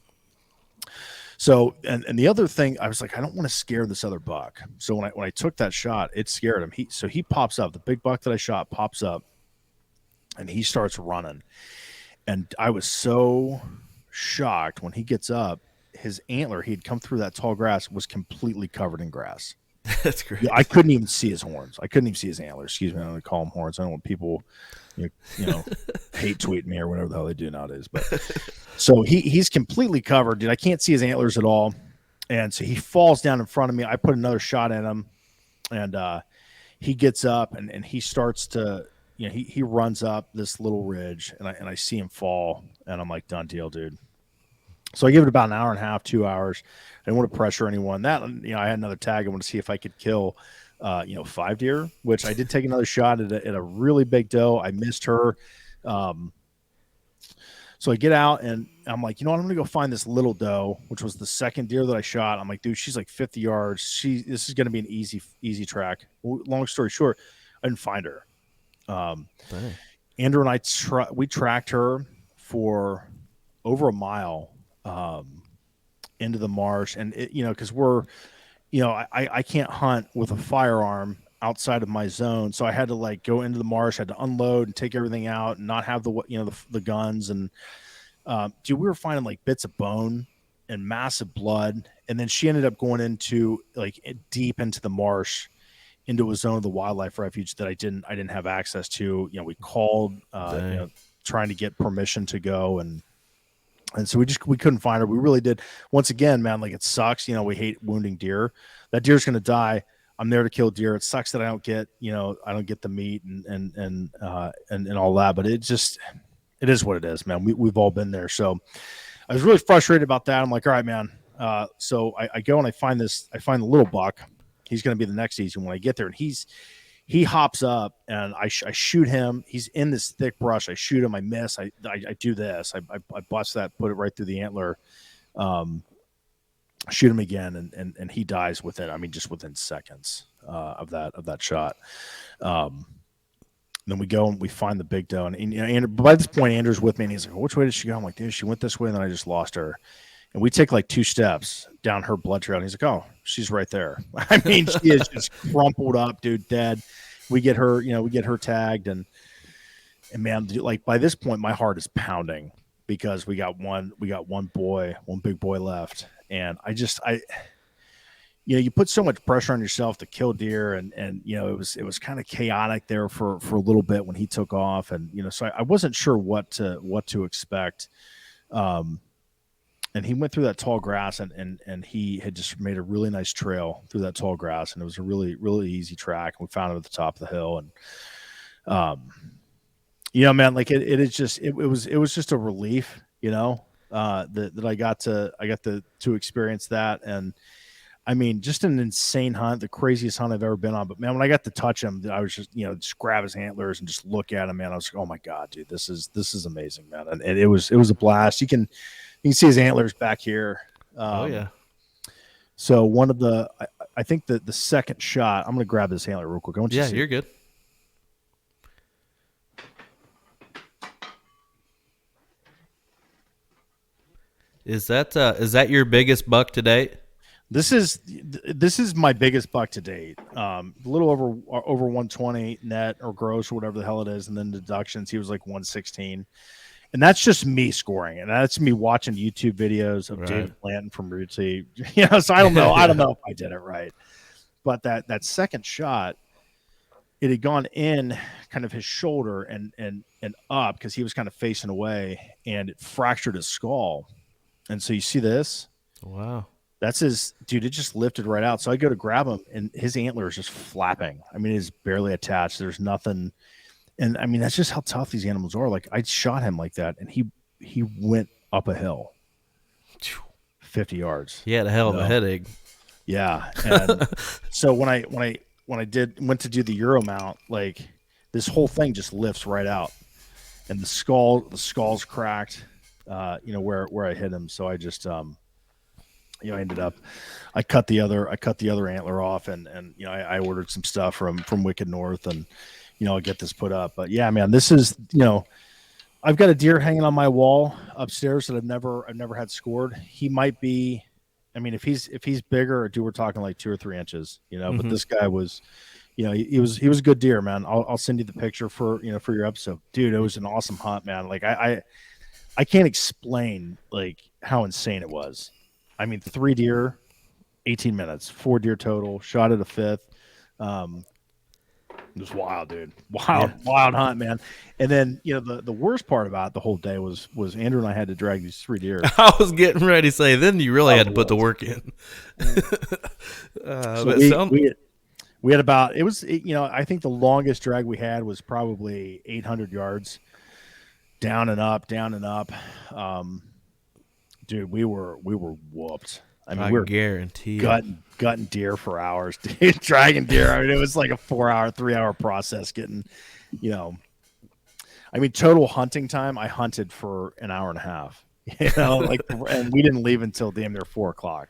so, and the other thing, I was like, I don't want to scare this other buck. So when I took that shot, it scared him. He pops up. The big buck that I shot pops up, and he starts running. And I was so shocked when he gets up. His antler, he'd come through that tall grass, was completely covered in grass. That's great. Yeah, I couldn't even see his horns. I couldn't even see his antlers. Excuse me. I don't call them horns. I don't want people, hate tweet me or whatever the hell they do nowadays. But so he's completely covered, dude. I can't see his antlers at all. And so he falls down in front of me. I put another shot at him, and he gets up and he starts to, he runs up this little ridge, and I see him fall, and I'm like, done deal, dude. So I give it about an hour and a half, 2 hours. I didn't want to pressure anyone. That, I had another tag. I wanted to see if I could kill, 5 deer, which I did take another shot at a really big doe. I missed her. So I get out and I'm like, I'm going to go find this little doe, which was the second deer that I shot. I'm like, dude, she's like 50 yards. This is going to be an easy track. Long story short, I didn't find her. Andrew and I, we tracked her for over a mile into the marsh, and because we're, I can't hunt with a firearm outside of my zone, so I had to like go into the marsh, had to unload and take everything out, and not have the guns, and dude, we were finding like bits of bone and massive blood, and then she ended up going into like deep into the marsh, into a zone of the wildlife refuge that I didn't have access to. We called, trying to get permission to go, and so we couldn't find her. We really did. Once again, man, like, it sucks. We hate wounding deer. That deer's going to die. I'm there to kill deer. It sucks that I don't get the meat and all that, but it is what it is, man. We've all been there. So I was really frustrated about that. I'm like, all right, man. So I go and I find the little buck. He's going to be the next easy when I get there. And he hops up, and I shoot him. He's in this thick brush. I shoot him. I miss. I do this. I bust that, put it right through the antler. Shoot him again, and he dies just within seconds of that shot. Then we go and we find the big doe, and Andrew, by this point, Andrew's with me, and he's like, which way did she go? I'm like, dude, she went this way, and then I just lost her. And we take like 2 steps down her blood trail, and he's like, oh, she's right there. I mean, she is just crumpled up, dude, dead. We get her, tagged, and man, like, by this point, my heart is pounding because we got one big boy left. And you put so much pressure on yourself to kill deer, and it was kind of chaotic there for a little bit when he took off, and so I wasn't sure what to expect. And he went through that tall grass, and he had just made a really nice trail through that tall grass, and it was a really, really easy track. We found it at the top of the hill, and man, like, it was just a relief, that I got to experience that. And I mean, just an insane hunt, the craziest hunt I've ever been on. But man, when I got to touch him, I was just grab his antlers and just look at him, man. I was like, oh my God, dude, this is amazing, man. And it was a blast. You can see his antlers back here. Oh yeah. So I think the second shot, I'm going to grab this antler real quick. I want you to see. You're good. Is that your biggest buck to date? This is my biggest buck to date. A little over 120 net or gross or whatever the hell it is, and then deductions, he was like 116. And that's just me scoring, and that's me watching YouTube videos of Right. David Blanton from Root T. So I don't know. I don't know if I did it right, but that second shot, it had gone in kind of his shoulder and up because he was kind of facing away, and it fractured his skull. And so you see this. Wow. That's his dude. It just lifted right out. So I go to grab him, and his antler is just flapping. I mean, it's barely attached. There's nothing. And I mean, that's just how tough these animals are. Like I shot him like that, and he went up a hill, 50 yards. He had a hell of a headache. Yeah. And so when I went to do the Euro mount, like this whole thing just lifts right out, and the skull's cracked. Where I hit him. So I just I cut the other antler off, and I ordered some stuff from Wicked North, and I'll get this put up. But yeah, man, this is I've got a deer hanging on my wall upstairs that I've never had scored. He might be, I mean, if he's bigger, dude, we're talking like 2 or 3 inches, But this guy was, he was a good deer, man. I'll send you the picture for your episode, dude. It was an awesome hunt, man. Like I can't explain like how insane it was. I mean, 3 deer, 18 minutes, 4 deer total, shot at a 5th. It was wild, dude. Wild hunt, man. And then, the worst part about the whole day was Andrew and I had to drag these 3 deer. I was getting ready to say, then you really had to put the work in. We had about, it was, I think the longest drag we had was probably 800 yards down and up. Dude, we were whooped. I mean, we were guarantee gutting deer for hours, dude, dragging deer. I mean, it was like a 3-hour process getting, I mean, total hunting time, I hunted for an hour and a half, and we didn't leave until damn near 4:00,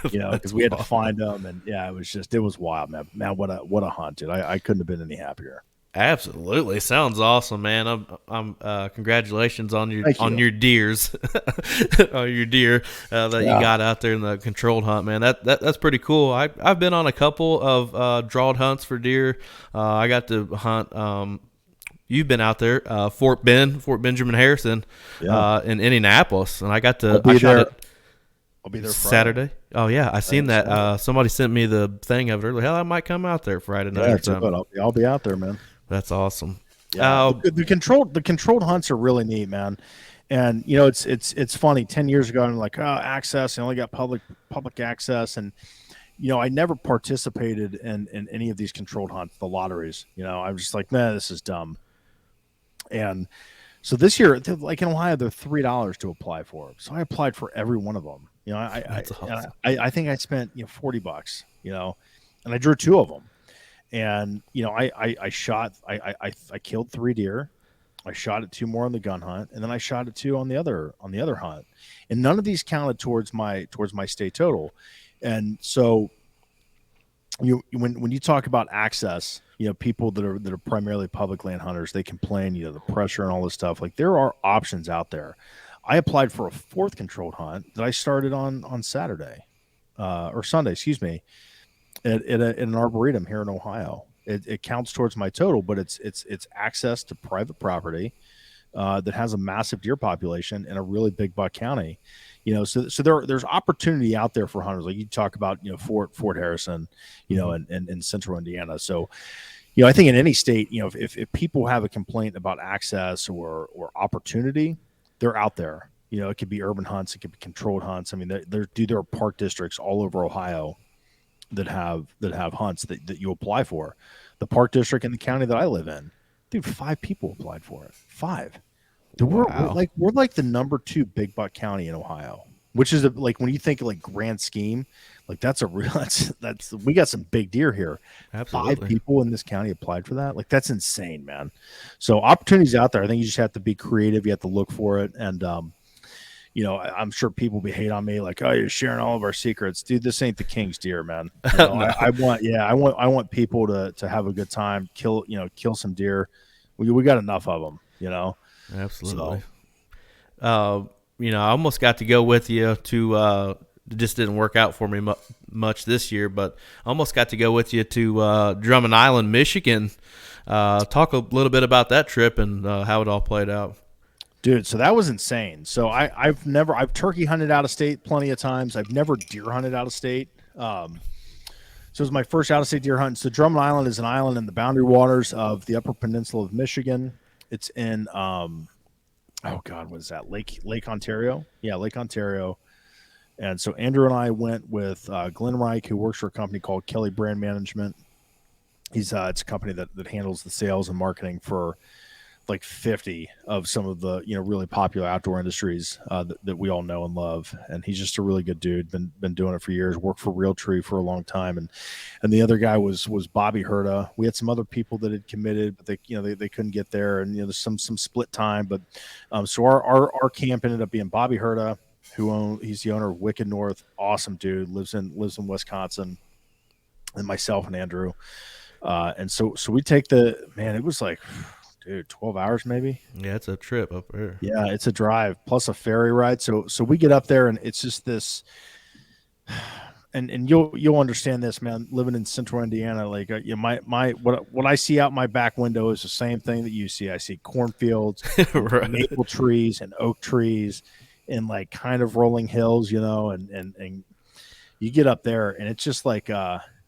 because we had to find them. And yeah, it was wild, man. Man, what a hunt, dude. I couldn't have been any happier. Absolutely, sounds awesome, man. I'm congratulations on your deers, on your deer that you got out there in the controlled hunt, man. That's pretty cool. I've been on a couple of drawed hunts for deer. I got to hunt. You've been out there, Fort Benjamin Harrison, in Indianapolis, and I got to. I'll be there Saturday. Oh yeah, I seen that. Somebody sent me the thing of it earlier. Hell, I might come out there Friday night. Yeah, or something. I'll be out there, man. That's awesome. Yeah, the controlled hunts are really neat, man. And it's funny. 10 years ago, I'm like, access. I only got public access, and I never participated in any of these controlled hunts, the lotteries. I was just like, man, this is dumb. And so this year, like in Ohio, they're $3 to apply for. So I applied for every one of them. Awesome. I think I spent $40. And I drew 2 of them. And I killed 3 deer. I shot at 2 more on the gun hunt, and then I shot at 2 on the other hunt. And none of these counted towards my state total. And so when you talk about access, people that are primarily public land hunters, they complain, the pressure and all this stuff. Like, there are options out there. I applied for a 4th controlled hunt that I started on Saturday, or Sunday, excuse me, at an arboretum here in Ohio. It counts towards my total, but it's access to private property that has a massive deer population in a really big buck county. So there's opportunity out there for hunters. Like you talk about, Fort Harrison, in central Indiana. So, I think in any state, if people have a complaint about access or opportunity, they're out there. It could be urban hunts, it could be controlled hunts. I mean, there are park districts all over Ohio that have hunts that you apply for. The park district in the county that I live in, dude, 5 people applied for it. 5. Dude, wow. we're like the number 2 big buck county in Ohio, which is like when you think of like grand scheme, like that's we got some big deer here. Absolutely. 5 people in this county applied for that. Like, that's insane, man. So opportunities out there. I think you just have to be creative. You have to look for it. And, I'm sure people will be hate on me like, oh, you're sharing all of our secrets, dude. This ain't the king's deer, man. No. I want people to have a good time, kill some deer. We got enough of them, Absolutely. So. I almost got to go with you to. It just didn't work out for me much this year, but I almost got to go with you to Drummond Island, Michigan. Talk a little bit about that trip and how it all played out. Dude, so that was insane. So I've turkey hunted out of state plenty of times. I've never deer hunted out of state. So it was my first out of state deer hunt. So Drummond Island is an island in the boundary waters of the Upper Peninsula of Michigan. It's in oh God, what is that? Lake Ontario? Yeah, Lake Ontario. And so Andrew and I went with Glenn Reich, who works for a company called Kelly Brand Management. It's a company that handles the sales and marketing for like 50 of some of the really popular outdoor industries that we all know and love. And he's just a really good dude. Been doing it for years. Worked for Realtree for a long time. And the other guy was Bobby Herta. We had some other people that had committed, but they couldn't get there. And there's some split time. But so our camp ended up being Bobby Herta, he's the owner of Wicked North. Awesome dude. Lives in Wisconsin. And myself and Andrew. And so we take it was like, dude, 12 hours maybe. Yeah, it's a trip up there. Yeah, it's a drive plus a ferry ride. So we get up there and it's just this, and you'll understand this, man. Living in Central Indiana, like what I see out my back window is the same thing that you see. I see cornfields, Right. maple trees, and oak trees, and like kind of rolling hills, and you get up there and it's just like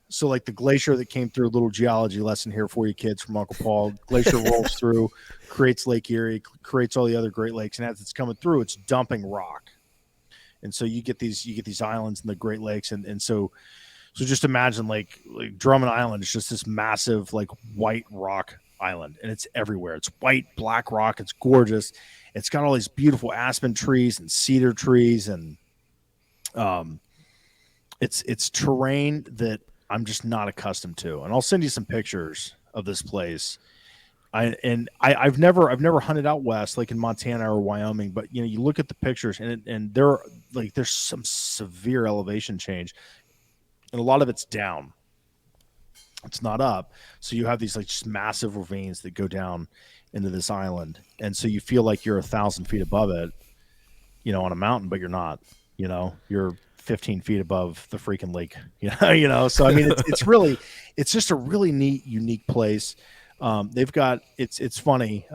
so like the glacier that came through, a little geology lesson here for you kids from Uncle Paul. Glacier rolls through, creates Lake Erie, creates all the other Great Lakes, and as it's coming through, it's dumping rock. And so you get these islands in the Great Lakes, and so just imagine like Drummond Island is just this massive like white rock island, and it's everywhere. It's white, black rock. It's gorgeous. It's got all these beautiful aspen trees and cedar trees, and it's terrain that I'm just not accustomed to. And I'll send you some pictures of this place. I've never hunted out west, like in Montana or Wyoming, but you look at the pictures and there's some severe elevation change, and a lot of it's down. It's not up. So you have these like just massive ravines that go down into this island, and so you feel like you're 1,000 feet above it, on a mountain, but you're not. You're 15 feet above the freaking lake, so I mean it's just a really neat, unique place. They've got it's funny.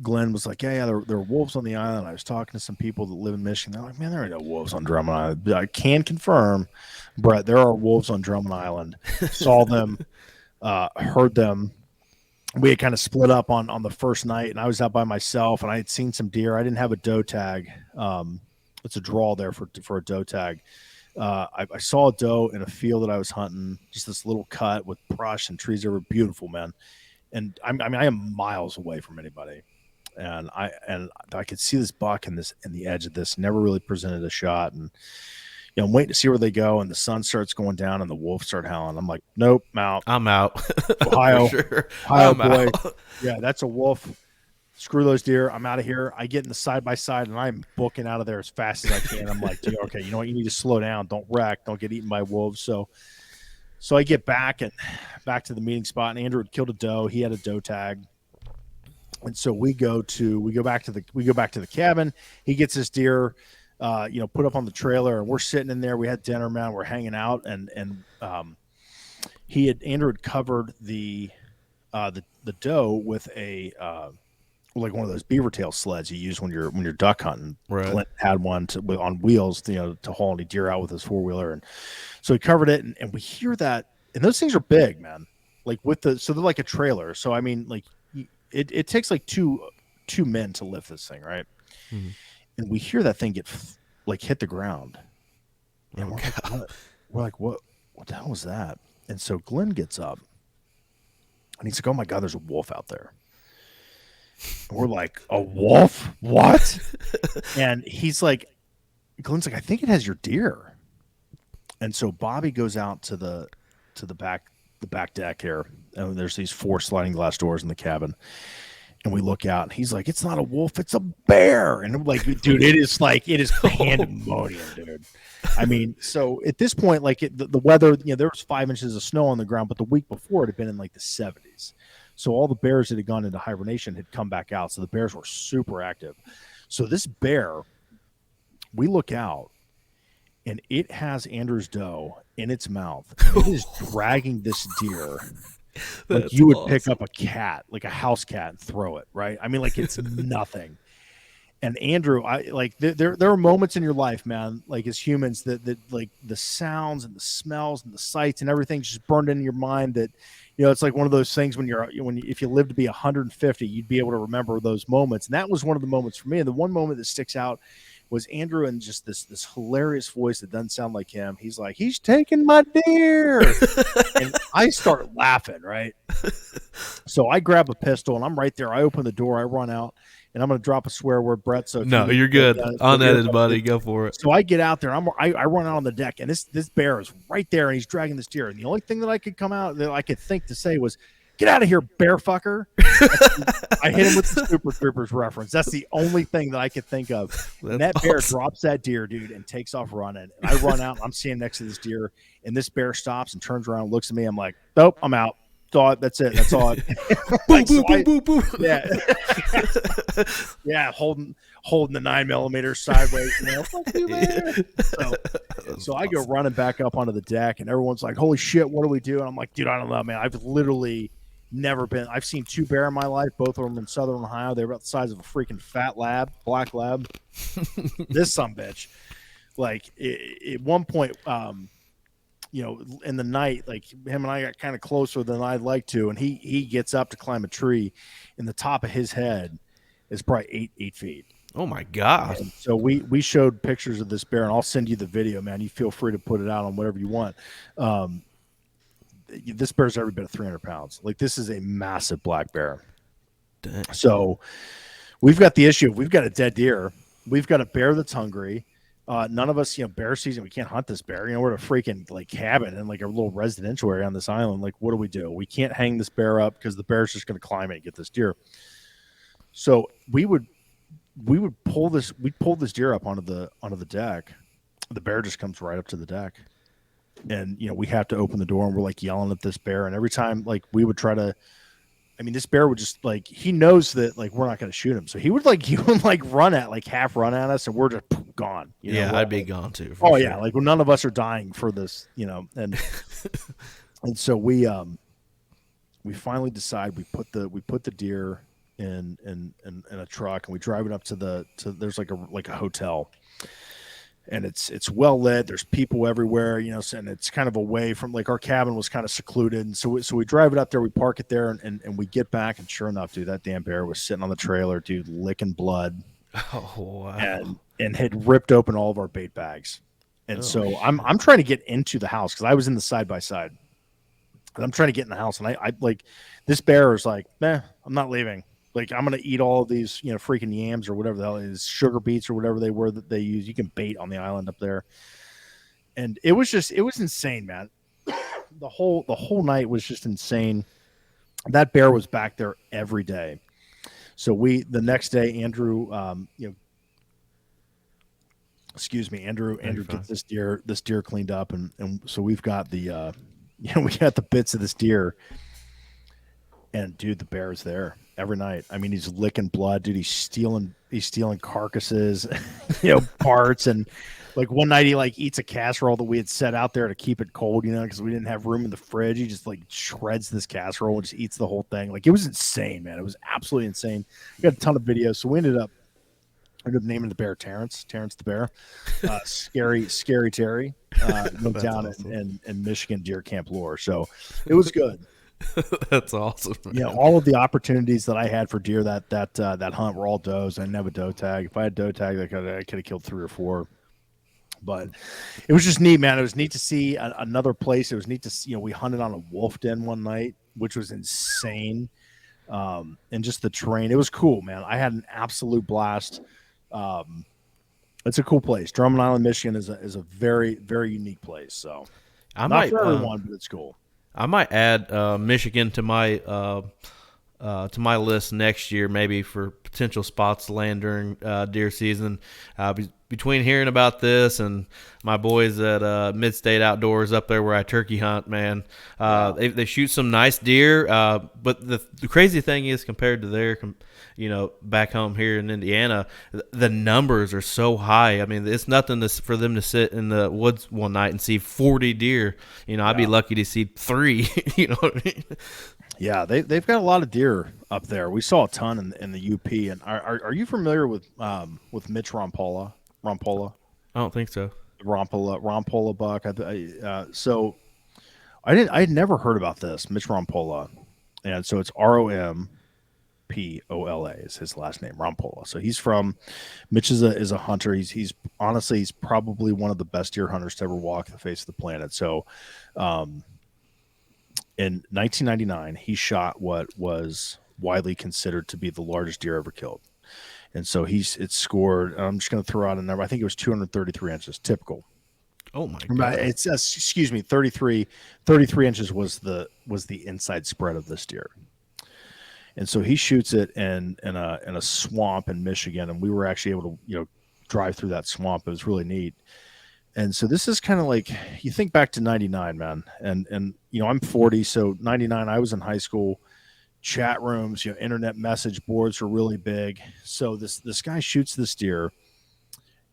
Glenn was like, yeah, there are wolves on the island. I was talking to some people that live in Michigan. They're like, man, there ain't no wolves on Drummond Island. I can confirm, Brett, there are wolves on Drummond Island. Saw them, heard them. We had kind of split up on the first night, and I was out by myself, and I had seen some deer. I didn't have a doe tag. It's a draw there for a doe tag. I saw a doe in a field that I was hunting, just this little cut with brush and trees. They were beautiful, man. And I am miles away from anybody, and I could see this buck in the edge of this. Never really presented a shot, and I'm waiting to see where they go. And the sun starts going down, and the wolves start howling. I'm like, nope, I'm out. Ohio, Sure. Ohio boy, yeah, that's a wolf. Screw those deer. I'm out of here. I get in the side by side and I'm booking out of there as fast as I can. I'm like, dude, okay, you know what? You need to slow down. Don't wreck. Don't get eaten by wolves. So I get back to the meeting spot, and Andrew had killed a doe. He had a doe tag. And so we go back to the cabin. He gets this deer, put up on the trailer, and we're sitting in there. We had dinner, man. We're hanging out, and Andrew had covered the doe with a like one of those beaver tail sleds you use when you're duck hunting. Right. Clint had one on wheels, to haul any deer out with his 4-wheeler, and so he covered it, and we hear that, and those things are big, man. Like so they're like a trailer. So I mean, like it takes like two men to lift this thing, right? Mm-hmm. And we hear that thing hit the ground, and we're like, what the hell was that? And so Glenn gets up, and he's like, oh my God, there's a wolf out there. And we're like, a wolf? What? And he's like, Glenn's like, I think it has your deer. And so Bobby goes out to the back deck here, and there's these 4 sliding glass doors in the cabin. And we look out, and he's like, it's not a wolf, it's a bear. And I'm like, dude, it is pandemonium, dude. I mean, so at this point, like the weather, there was 5 inches of snow on the ground, but the week before it had been in like the 70s. So all the bears that had gone into hibernation had come back out. So the bears were super active. So this bear, we look out, and it has Andrew's doe in its mouth. It is dragging this deer Like That's you would pick awesome. up a cat, like a house cat, and throw it, right? I mean, like it's nothing. And Andrew, I like there are moments in your life, man, like as humans that like the sounds and the smells and the sights and everything just burned into your mind that, it's like one of those things if you live to be 150, you'd be able to remember those moments. And that was one of the moments for me. And the one moment that sticks out was Andrew and just this hilarious voice that doesn't sound like him. He's like, he's taking my deer. And I start laughing, right? So I grab a pistol and I'm right there. I open the door, I run out, and I'm going to drop a swear word, Brett. So if you No, need you're to, good. Unedited, buddy. Go for it. so I get out there. I run out on the deck, and this bear is right there, and he's dragging this deer. And the only thing that I could think to say was, "Get out of here, bear fucker!" I hit him with the Super Troopers reference. That's the only thing that I could think of. And that bear drops that deer, dude, and takes off running. And I run out. And I'm standing next to this deer, and this bear stops and turns around, and looks at me. I'm like, "Nope, I'm out. That's it. That's all." Boom, boom, boom, boom, boom. Yeah, yeah, holding the 9mm sideways. Fuck you, man. So I go running back up onto the deck, and everyone's like, "Holy shit, what do we do?" And I'm like, "Dude, I don't know, man. I've literally never been. I've seen 2 bear in my life, both of them in southern Ohio. They're about the size of a freaking fat black lab. This sumbitch, like at one point, in the night, like him and I got kind of closer than I'd like to, and he gets up to climb a tree, and the top of his head is probably 8 feet. Oh my God. And so we showed pictures of this bear, and I'll send you the video, man. You feel free to put it out on whatever you want. This bear's every bit of 300 pounds. Like, this is a massive black bear. Dang. So we've got the issue. We've got a dead deer. We've got a bear that's hungry. None of us, bear season, we can't hunt this bear. We're at a freaking like cabin in like a little residential area on this island. Like, what do? We can't hang this bear up because the bear's just going to climb it and get this deer. So we'd pull this deer up onto the deck. The bear just comes right up to the deck. And, we have to open the door, and we're like yelling at this bear. And every time, like, we would try to, this bear would just like, he knows that like we're not going to shoot him. So he would half run at us, and we're just gone. Yeah, I'd be gone too. Oh, sure. Yeah. Like, none of us are dying for this, and, and so we finally decide we put the deer in a truck, and we drive it up to there's like a hotel. And it's well lit. There's people everywhere, and it's kind of away from, like, our cabin was kind of secluded. And so we drive it up there, we park it there, and we get back, and sure enough, dude, that damn bear was sitting on the trailer, dude, licking blood. Oh, wow. And had ripped open all of our bait bags. And so I'm trying to get into the house because I was in the side by side. And I'm trying to get in the house, and I like, this bear is like, I'm not leaving. Like, I'm going to eat all of these, freaking yams or whatever the hell it is, sugar beets or whatever they were that they use. You can bait on the island up there. And it was insane, man. The whole night was just insane. That bear was back there every day. So the next day, Andrew, Andrew gets this deer cleaned up. And so we've got we got the bits of this deer. And dude, the bear is there every night. He's licking blood, dude. He's stealing carcasses, parts. And like one night he like eats a casserole that we had set out there to keep it cold, because we didn't have room in the fridge. He just like shreds this casserole and just eats the whole thing. Like, it was insane, man. It was absolutely insane. We got a ton of videos. So we ended up naming the bear Terrence the bear. Scary Terry. Went down awesome. in Michigan Deer Camp Lore. So it was good. That's awesome. Yeah, all of the opportunities that I had for deer that hunt were all does. I didn't have a doe tag. If I had doe tag, I could have killed 3 or 4. But it was just neat, man. It was neat to see another place. It was neat to see. We hunted on a wolf den one night, which was insane. And just the terrain, it was cool, man. I had an absolute blast. It's a cool place. Drummond Island, Michigan is a very, very unique place. So not for everyone, but it's cool. I might add Michigan to my list next year, maybe for potential spots to land during deer season. between hearing about this and my boys at Mid-State Outdoors up there where I turkey hunt, man, Yeah. they shoot some nice deer. But the crazy thing is, compared to back home here in Indiana, the numbers are so high. I mean, it's nothing for them to sit in the woods one night and see 40 deer. I'd be Yeah. lucky to see 3. You know what I mean? Yeah, they've got a lot of deer up there. We saw a ton in the UP. And are you familiar with Mitch Rompola? Rompola, I don't think so. Rompola buck. So I had never heard about this Mitch Rompola, and so it's Rompola is his last name, Rompola. So he's from Mitch is a hunter. He's honestly he's probably one of the best deer hunters to ever walk the face of the planet. So, in 1999, he shot what was widely considered to be the largest deer ever killed. And so it's scored. I'm just going to throw out a number. I think it was 233 inches, typical. Oh my god! It's excuse me, 33 inches was the inside spread of this deer. And so he shoots it in a swamp in Michigan, and we were actually able to drive through that swamp. It was really neat. And so this is kind of like, you think back to 99, man. And I'm 40, so 99 I was in high school. Chat rooms, internet message boards were really big. So this guy shoots this deer,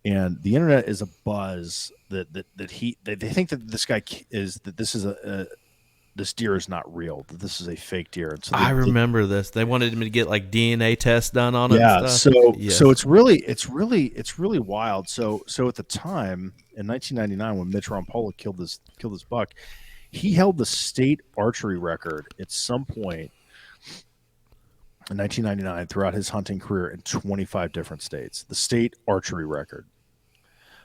and the internet is a buzz that they think that this guy this deer is not real, that this is a fake deer. And so I remember this. They wanted me to get like DNA tests done on it. Yeah, and stuff. so it's really wild. So at the time in 1999, when Mitch Rompola killed this buck, he held the state archery record at some point in 1999 throughout his hunting career in 25 different states. The state archery record.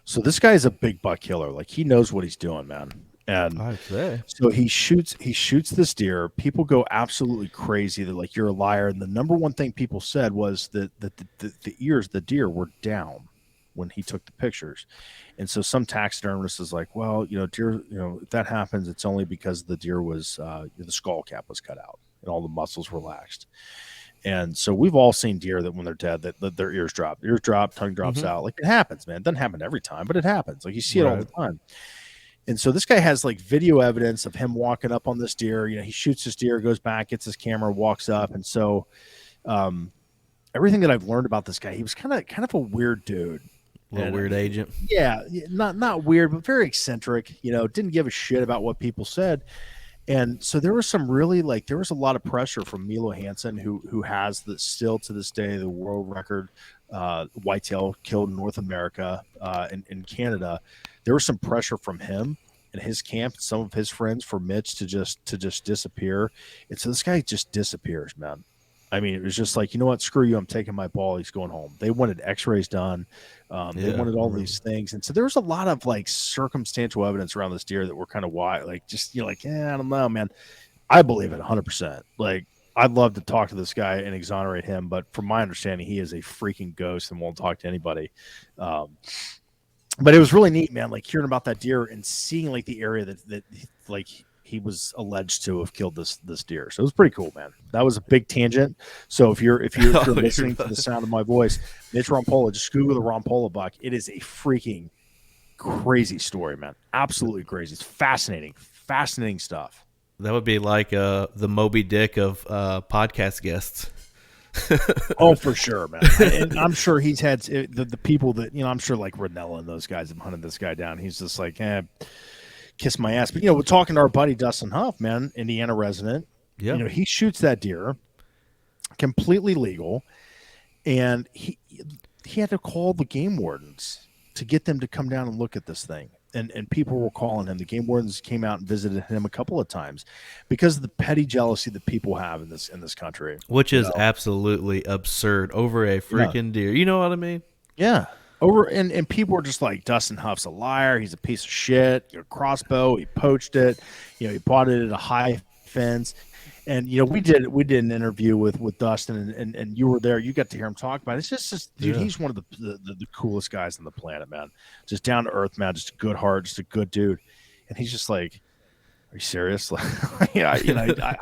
So this guy is a big buck killer. Like, he knows what he's doing, man. And I'd say. so he shoots this deer. People go absolutely crazy. They're like, you're a liar. And the number one thing people said was that the ears of the deer were down when he took the pictures. And so some taxidermist is like, well, deer, if that happens, it's only because the deer was, the skull cap was cut out and all the muscles relaxed. And so we've all seen deer that when they're dead, that their ears drop, tongue drops out. Like, it happens, man. It doesn't happen every time, but it happens. Like, you see it all the time. And so this guy has like video evidence of him walking up on this deer. He shoots this deer, goes back, gets his camera, walks up. And so everything that I've learned about this guy, he was kind of a weird dude. A weird agent. Yeah, not weird, but very eccentric. Didn't give a shit about what people said. And so there was there was a lot of pressure from Milo Hansen, who has still to this day the world record whitetail killed in North America, in Canada. There was some pressure from him and his camp, some of his friends, for Mitch to just disappear. And so this guy just disappears, man. I mean, it was just like, you know what? Screw you. I'm taking my ball. He's going home. They wanted x-rays done. They wanted all these things. And so there was a lot of like circumstantial evidence around this deer that were kind of wild. Like, just, I don't know, man. I believe it 100%. Like, I'd love to talk to this guy and exonerate him. But from my understanding, he is a freaking ghost and won't talk to anybody. But it was really neat, man, like hearing about that deer and seeing like the area that like he was alleged to have killed this deer. So it was pretty cool, man. That was a big tangent. So if you're listening to the sound of my voice, Mitch Rompola, just Google the Rompola buck. It is a freaking crazy story, man. Absolutely crazy. It's fascinating stuff. That would be like the Moby Dick of podcast guests. Oh, for sure, man. And I'm sure he's had the people that, I'm sure like Ranella and those guys have hunted this guy down. He's just like, kiss my ass. But, we're talking to our buddy Dustin Huff, man, Indiana resident. Yeah. He shoots that deer, completely legal. And he had to call the game wardens to get them to come down and look at this thing. And people were calling him. The game wardens came out and visited him a couple of times because of the petty jealousy that people have in this country, which is absolutely absurd over a freaking deer. You know what I mean? Yeah. And people were just like, Dustin Huff's a liar. He's a piece of shit. Crossbow. He poached it. He bought it at a high fence. And we did an interview with Dustin, and you were there. You got to hear him talk about it. It's just dude, he's one of the coolest guys on the planet, man. Just down to earth, man. Just a good heart, just a good dude. And he's just like, Are you serious? Yeah,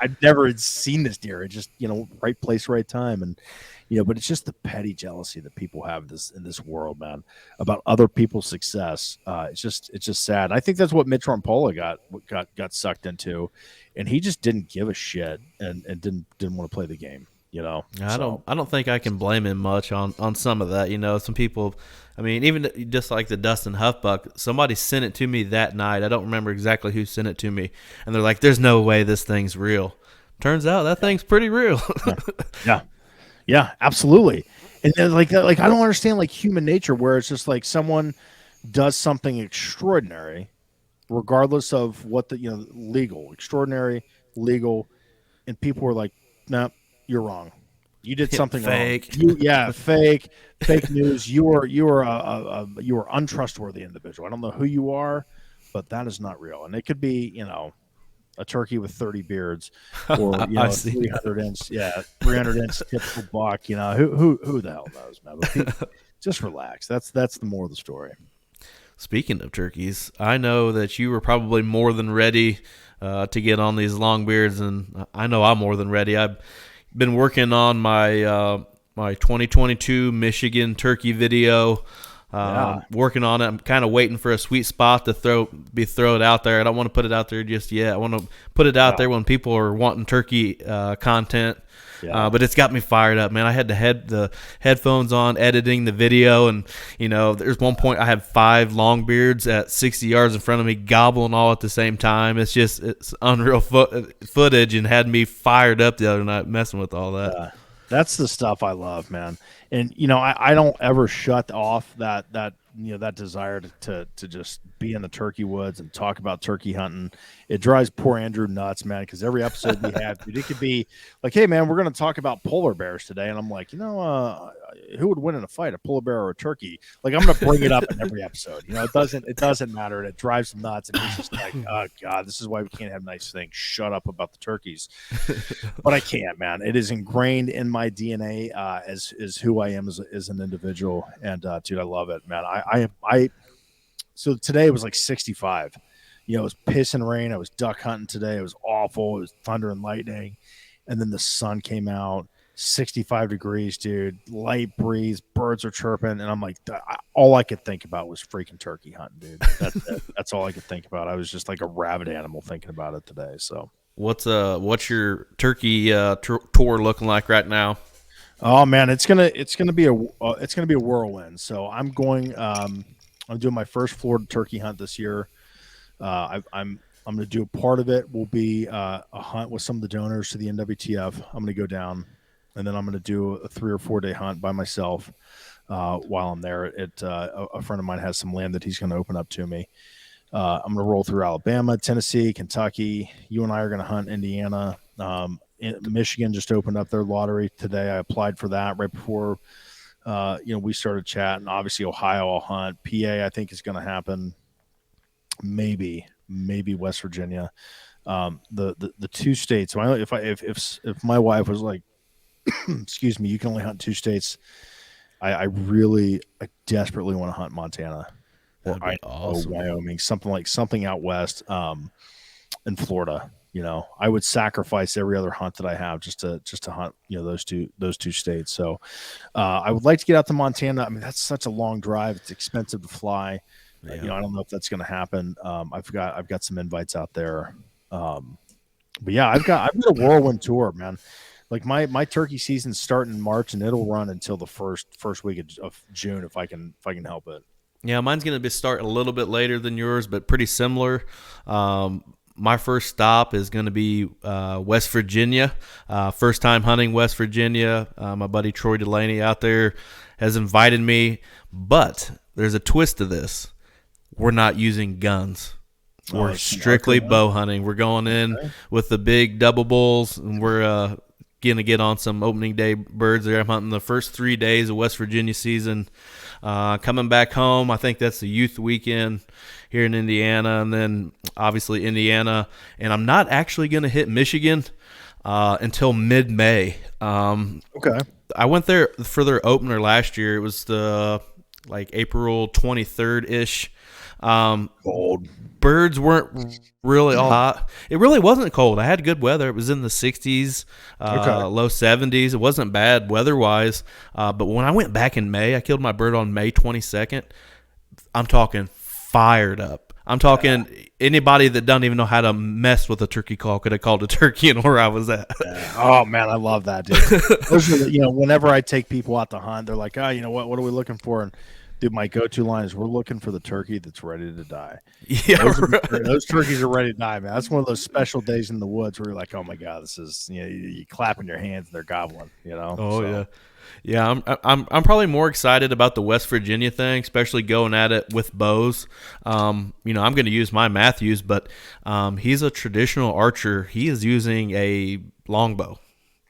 I've never seen this deer. It just, right place, right time, and but it's just the petty jealousy that people have in this world, man, about other people's success. It's just sad. And I think that's what Mitch Rompola got sucked into, and he just didn't give a shit and didn't want to play the game. So I don't think I can blame him much on some of that. Some people, I mean, even just like the Dustin Huffbuck, somebody sent it to me that night. I don't remember exactly who sent it to me, and they're like, "There's no way this thing's real." Turns out that thing's pretty real. yeah, yeah, absolutely. And then, like I don't understand like human nature, where it's just like someone does something extraordinary, regardless of what extraordinary, legal, and people were like, "No, you're wrong. You did something Fake. wrong. Fake news. You are untrustworthy individual. I don't know who you are, but that is not real. And it could be, a turkey with 30 beards, or a 300-inch typical buck. Who the hell knows, man? But just relax. That's the moral of the story. Speaking of turkeys, I know that you were probably more than ready to get on these long beards, and I know I'm more than ready. I've been working on my 2022 Michigan turkey video. Working on it. I'm kind of waiting for a sweet spot to throw it out there. I don't want to put it out there just yet. I want to put it out there when people are wanting turkey content. But it's got me fired up, man. I had the headphones on, editing the video, and there's one point I had 5 longbeards at 60 yards in front of me, gobbling all at the same time. It's unreal footage, and had me fired up the other night messing with all that. That's the stuff I love, man. And I don't ever shut off that desire to just be in the turkey woods and talk about turkey hunting. It drives poor Andrew nuts, man, because every episode we have, dude, it could be like, hey, man, we're going to talk about polar bears today. And I'm like, who would win in a fight, a polar bear or a turkey? Like, I'm going to bring it up in every episode. It doesn't matter. And it drives him nuts. And he's just like, oh, God, this is why we can't have nice things. Shut up about the turkeys. But I can't, man. It is ingrained in my DNA as who I am as an individual. And, dude, I love it, man. So today was like 65. It was pissing rain. I was duck hunting today. It was awful. It was thunder and lightning. And then the sun came out, 65 degrees, dude, light breeze, birds are chirping. And I'm like, all I could think about was freaking turkey hunting, dude. That's all I could think about. I was just like a rabid animal thinking about it today. So what's your turkey tour looking like right now? Oh man, it's gonna be a whirlwind. So I'm doing my first Florida turkey hunt this year. I'm going to do a part of it will be a hunt with some of the donors to the NWTF. I'm going to go down, and then I'm going to do a 3 or 4 day hunt by myself while I'm there. A friend of mine has some land that he's going to open up to me. I'm going to roll through Alabama, Tennessee, Kentucky. You and I are going to hunt Indiana. Michigan just opened up their lottery today. I applied for that right before we started chatting. Obviously, Ohio I'll hunt. PA I think is going to happen. Maybe West Virginia. The 2 states. So if my wife was like, excuse me, you can only hunt 2 states. I desperately want to hunt Montana or awesome. Wyoming, something out west, in Florida. I would sacrifice every other hunt that I have just to hunt, those two states. So, I would like to get out to Montana. I mean, that's such a long drive. It's expensive to fly. Yeah. I don't know if that's going to happen. I've got some invites out there. But yeah, I've got a whirlwind tour, man. Like my turkey season's starting in March, and it'll run until the first week of June if I can help it. Yeah, mine's going to be starting a little bit later than yours, but pretty similar. My first stop is going to be West Virginia. First time hunting West Virginia. My buddy Troy Delaney out there has invited me, but there's a twist to this. We're not using guns. We're strictly bow hunting. We're going in with the big double bulls, and we're going to get on some opening day birds there. I'm hunting the first 3 days of West Virginia season. Coming back home, I think that's the youth weekend here in Indiana, and then obviously Indiana. And I'm not actually going to hit Michigan until mid-May. Okay. I went there for their opener last year. It was the like April 23rd ish. Cold. Birds weren't really all hot. It really wasn't cold. I had good weather. It was in the 60s, Okay. low 70s. It wasn't bad weather wise. But when I went back in May, I killed my bird on May 22nd. I'm talking fired up. I'm talking anybody that doesn't even know how to mess with a turkey call could have called a turkey and where I was at. Yeah. Oh man, I love that, dude. Those are whenever I take people out to hunt, they're like, oh, you know what are we looking for? And dude, my go-to line is, we're looking for the turkey that's ready to die. Yeah, Those turkeys are ready to die, man. That's one of those special days in the woods where you're like, oh my god, this is, you clapping your hands and they're gobbling, Oh so. yeah. Yeah, I'm probably more excited about the West Virginia thing, especially going at it with bows. I'm going to use my Matthews, but he's a traditional archer. He is using a longbow.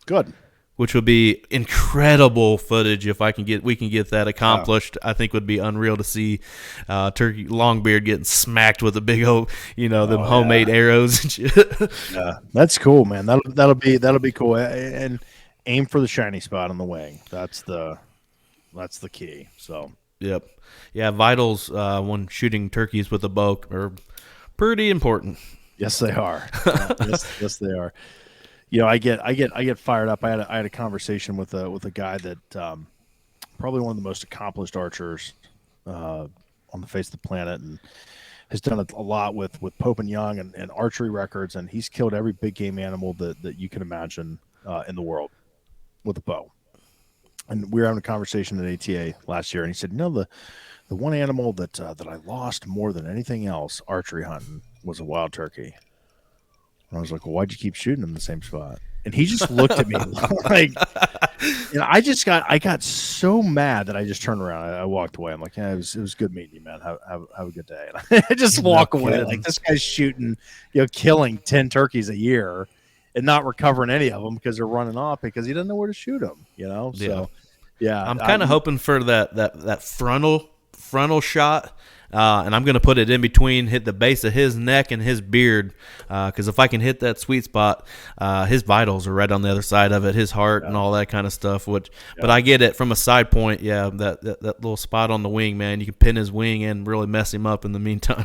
Good. Which would be incredible footage if we can get that accomplished. I think would be unreal to see turkey Longbeard getting smacked with a big old, them homemade arrows and shit. Yeah, that's cool, man. That'll be cool. And aim for the shiny spot on the wing. That's the key. So. Yep. Yeah, vitals when shooting turkeys with a bow are pretty important. Yes, they are. Yes, they are. I get fired up. I had a conversation with a guy that probably one of the most accomplished archers on the face of the planet, and has done a lot with Pope and Young and archery records, and he's killed every big game animal that you can imagine in the world with a bow. And we were having a conversation at ATA last year, and he said, the one animal that I lost more than anything else archery hunting was a wild turkey. And I was like, well, why'd you keep shooting in the same spot? And he just looked at me like, I got so mad that I just turned around. I walked away. I'm like, yeah, it was good meeting you, man. Have a good day. And I just walk away. Like, this guy's shooting, killing 10 turkeys a year and not recovering any of them because they're running off because he doesn't know where to shoot them, So, yeah. I'm kind of hoping for that frontal shot. And I'm going to put it in between, hit the base of his neck and his beard, because if I can hit that sweet spot, his vitals are right on the other side of it, his heart and all that kind of stuff. But I get it from a side point. Yeah, that little spot on the wing, man, you can pin his wing and really mess him up in the meantime.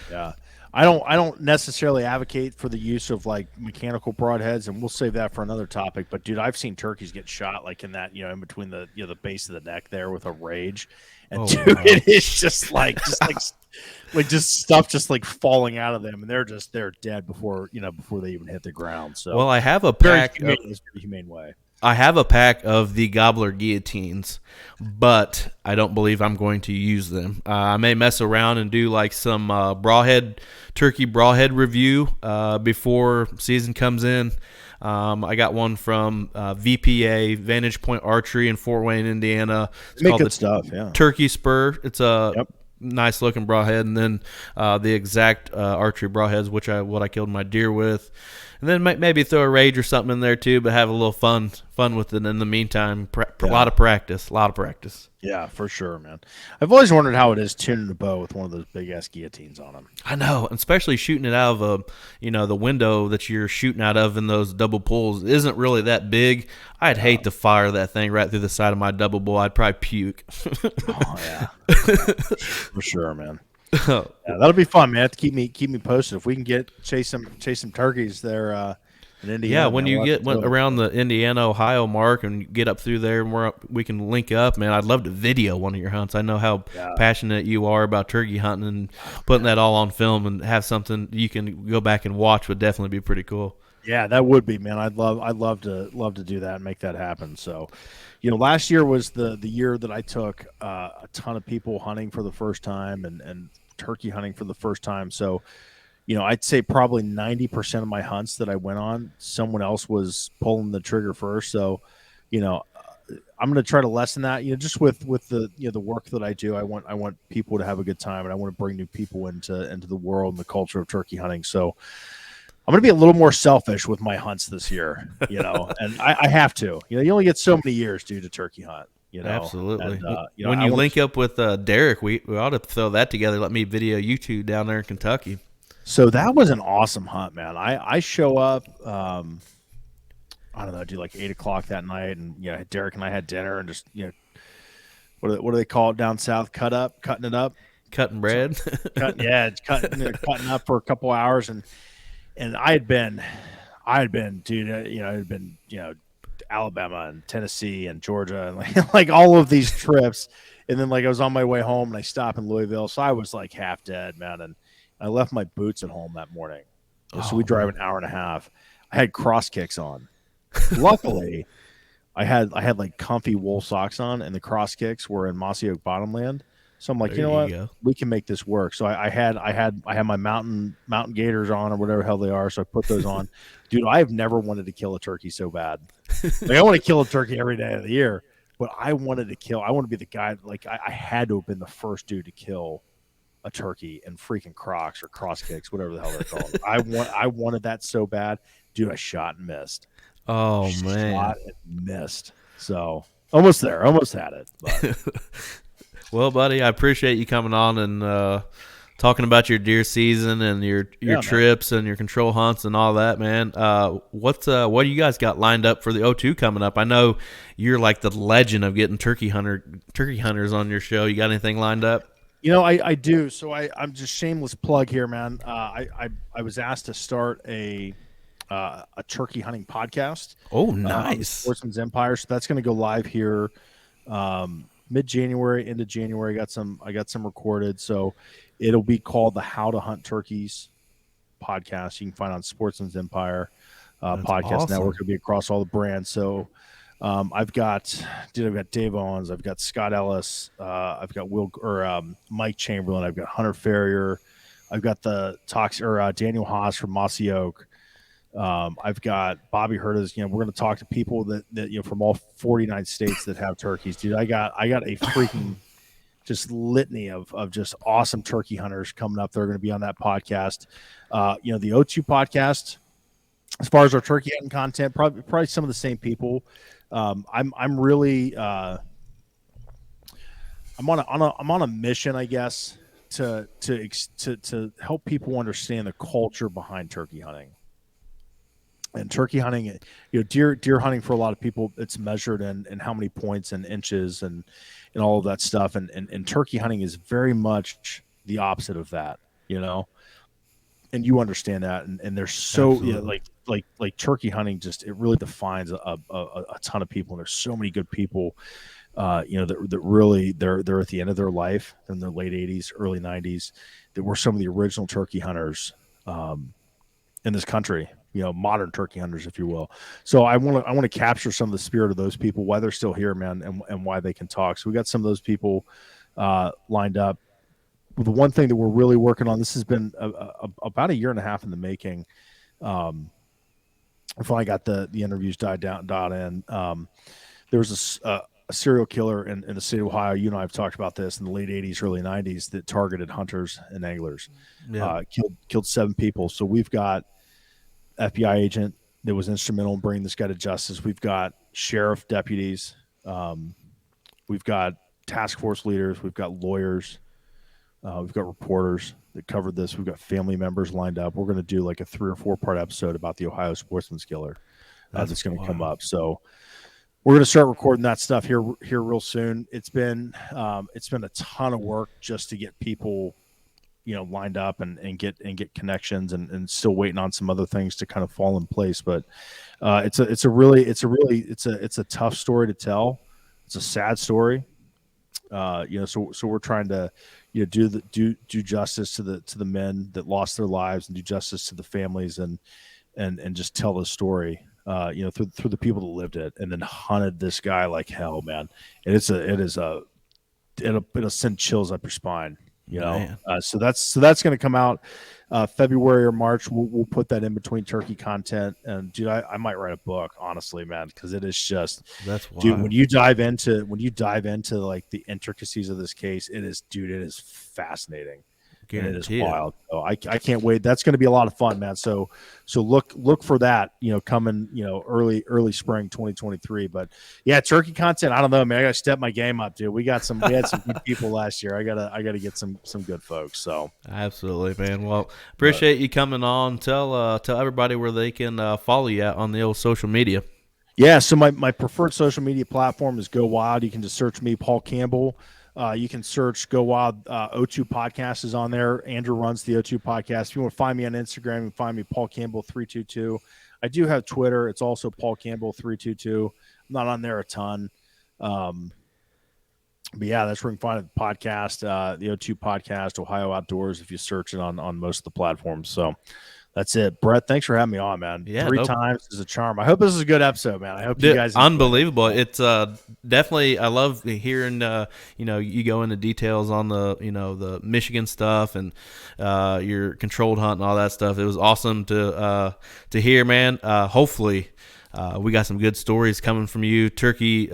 Yeah. I don't necessarily advocate for the use of like mechanical broadheads, and we'll save that for another topic. But dude, I've seen turkeys get shot like in that, in between the the base of the neck there with a rage, and dude, wow. It is just like stuff just like falling out of them, and they're dead before they even hit the ground. So well, I have a pack. Very humane way. I have a pack of the Gobbler guillotines, but I don't believe I'm going to use them. I may mess around and do like some turkey broadhead review before season comes in. I got one from VPA, Vantage Point Archery in Fort Wayne, Indiana. It's called good stuff, yeah. Turkey Spur. It's a nice looking broadhead, and then the exact archery broadheads, what I killed my deer with. And then maybe throw a rage or something in there too, but have a little fun with it in the meantime. A lot of practice. Yeah, for sure, man. I've always wondered how it is tuning a bow with one of those big ass guillotines on them. I know, especially shooting it out of the window that you're shooting out of in those double pulls isn't really that big. I'd hate to fire that thing right through the side of my double bull. I'd probably puke. Oh yeah, for sure, man. Yeah, that'll be fun, man. Have to keep me posted if we can chase some turkeys there in Indiana. Yeah, when you get around the Indiana Ohio mark and get up through there, and we can link up, man. I'd love to video one of your hunts. I know how passionate you are about turkey hunting, and putting that all on film and have something you can go back and watch would definitely be pretty cool. Yeah, that would be, man. I'd love to do that and make that happen. So, last year was the year that I took a ton of people hunting for the first time and turkey hunting for the first time. So, I'd say probably 90% of my hunts that I went on, someone else was pulling the trigger first. So, I'm going to try to lessen that, just with the, the work that I do. I want people to have a good time, and I want to bring new people into the world and the culture of turkey hunting. So I'm going to be a little more selfish with my hunts this year, and I have to. You only get so many years, dude, to turkey hunt. Absolutely. And, when you link up with Derek, we ought to throw that together. Let me video you two down there in Kentucky. So that was an awesome hunt, man. I show up, I don't know, do like 8 o'clock that night, and Derek and I had dinner and just what do they call it down south? Cutting it up. Cutting So bread. it's cutting up for a couple hours, and I had been, dude, it had been, Alabama and Tennessee and Georgia and like all of these trips. And then like I was on my way home and I stopped in Louisville. So I was like half dead, man. And I left my boots at home that morning. So we Oh drive man. an hour and a half. I had cross kicks on. Luckily, I had like comfy wool socks on, and the cross kicks were in Mossy Oak Bottomland. So I'm like, There you know you what, go. we can make this work. So I had my mountain gators on, or whatever the hell they are. So I put those on. Dude, I have never wanted to kill a turkey so bad. Like I want to kill a turkey every day of the year, but I want to be the guy. Like I had to have been the first dude to kill a turkey in freaking Crocs or cross kicks, whatever the hell they're called. I wanted that so bad, dude. I shot and missed. Oh man. Shot and missed. So almost there, almost had it. But Well, buddy, I appreciate you coming on and talking about your deer season and your yeah, man. trips and your control hunts and all that, man. What do you guys got lined up for the O2 coming up? I know you're like the legend of getting turkey hunters on your show. You got anything lined up? I do. So I'm just shameless plug here, man. I was asked to start a turkey hunting podcast Oh, on the nice. Sportsman's Empire. So that's going to go live here mid January into January. I got some recorded. So it'll be called the How to Hunt Turkeys podcast. You can find on Sportsman's Empire That's podcast network. awesome. It'll be across all the brands. So I've got Dave Owens, I've got Scott Ellis, I've got Mike Chamberlain, I've got Hunter Farrier, I've got the Daniel Haas from Mossy Oak. I've got Bobby Hurtas. We're going to talk to people that from all 49 states that have turkeys, dude. I got a freaking just litany of just awesome turkey hunters coming up. They're going to be on that podcast. The O2 podcast, as far as our turkey hunting content, probably some of the same people. I'm really I'm on a mission, I guess, to help people understand the culture behind turkey hunting. And turkey hunting, deer hunting for a lot of people, it's measured in how many points and inches and all of that stuff. And turkey hunting is very much the opposite of that, and you understand that. And there's Absolutely. like turkey hunting, just it really defines a ton of people. And there's so many good people, that really they're at the end of their life in their late 80s, early 90s, that were some of the original turkey hunters in this country. Modern turkey hunters, if you will. So I want to capture some of the spirit of those people, why they're still here, man, and why they can talk. So we got some of those people lined up. The one thing that we're really working on, this has been about a year and a half in the making. I finally got the interviews dialed in. There was a serial killer in the state of Ohio. You and I have talked about this in the late 80s, early 90s, that targeted hunters and anglers. Yeah. Killed 7 people. So we've got FBI agent that was instrumental in bringing this guy to justice. We've got sheriff deputies. We've got task force leaders. We've got lawyers. We've got reporters that covered this. We've got family members lined up. We're going to do like a 3 or 4 part episode about the Ohio sportsman's killer that's going to come up. So we're going to start recording that stuff here real soon. It's been a ton of work just to get people lined up and get connections, and still waiting on some other things to kind of fall in place. But it's a tough story to tell. It's a sad story. So we're trying to do justice to the men that lost their lives, and do justice to the families, and just tell the story through the people that lived it and then hunted this guy like hell, man. And it'll send chills up your spine. So that's going to come out February or March. We'll put that in between turkey content. And dude, I might write a book, honestly, man, because it is just, That's dude, wild. when you dive into like the intricacies of this case, it is fascinating. And it is Guarantee it. wild. So I can't wait. That's going to be a lot of fun, man. So look for that, coming, early spring 2023. But yeah, turkey content. I don't know, man. I got to step my game up, dude. We had some good people last year. I gotta get some good folks. So Absolutely, man. Well, appreciate you coming on. Tell everybody where they can follow you at on the old social media. Yeah, so my preferred social media platform is Go Wild. You can just search me, Paul Campbell. You can search Go Wild. O2 Podcast is on there. Andrew runs the O2 Podcast. If you want to find me on Instagram, you can find me Paul Campbell 322. I do have Twitter. It's also Paul Campbell 322. I'm not on there a ton. But yeah, that's where you can find the podcast, the O2 Podcast, Ohio Outdoors, if you search it on most of the platforms. So that's it. Brett, thanks for having me on, man. Yeah, 3 no, times is a charm. I hope this is a good episode, man. I hope you dude, guys enjoyed unbelievable. it. It's definitely, I love hearing you go into details on the Michigan stuff and your controlled hunt and all that stuff. It was awesome to hear, man. Hopefully we got some good stories coming from you, turkey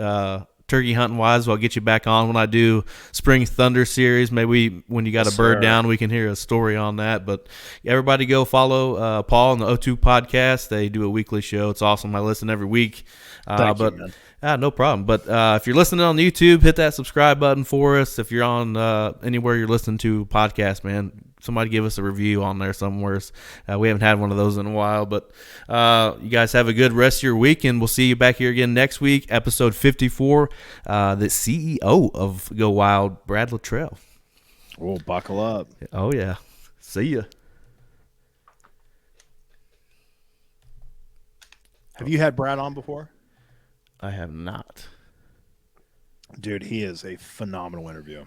hunting wise. I'll get you back on when I do Spring Thunder series. Maybe when you got a bird down, we can hear a story on that. But everybody go follow Paul and the O2 Podcast. They do a weekly show. It's awesome. I listen every week. Thank you, man. No problem. But if you're listening on YouTube, hit that subscribe button for us. If you're on anywhere you're listening to podcast, man, somebody give us a review on there somewhere. We haven't had one of those in a while. But you guys have a good rest of your week, and we'll see you back here again next week, episode 54. The CEO of Go Wild, Brad Luttrell. We'll buckle up. Oh, yeah. See ya. Have you had Brad on before? I have not. Dude, he is a phenomenal interview.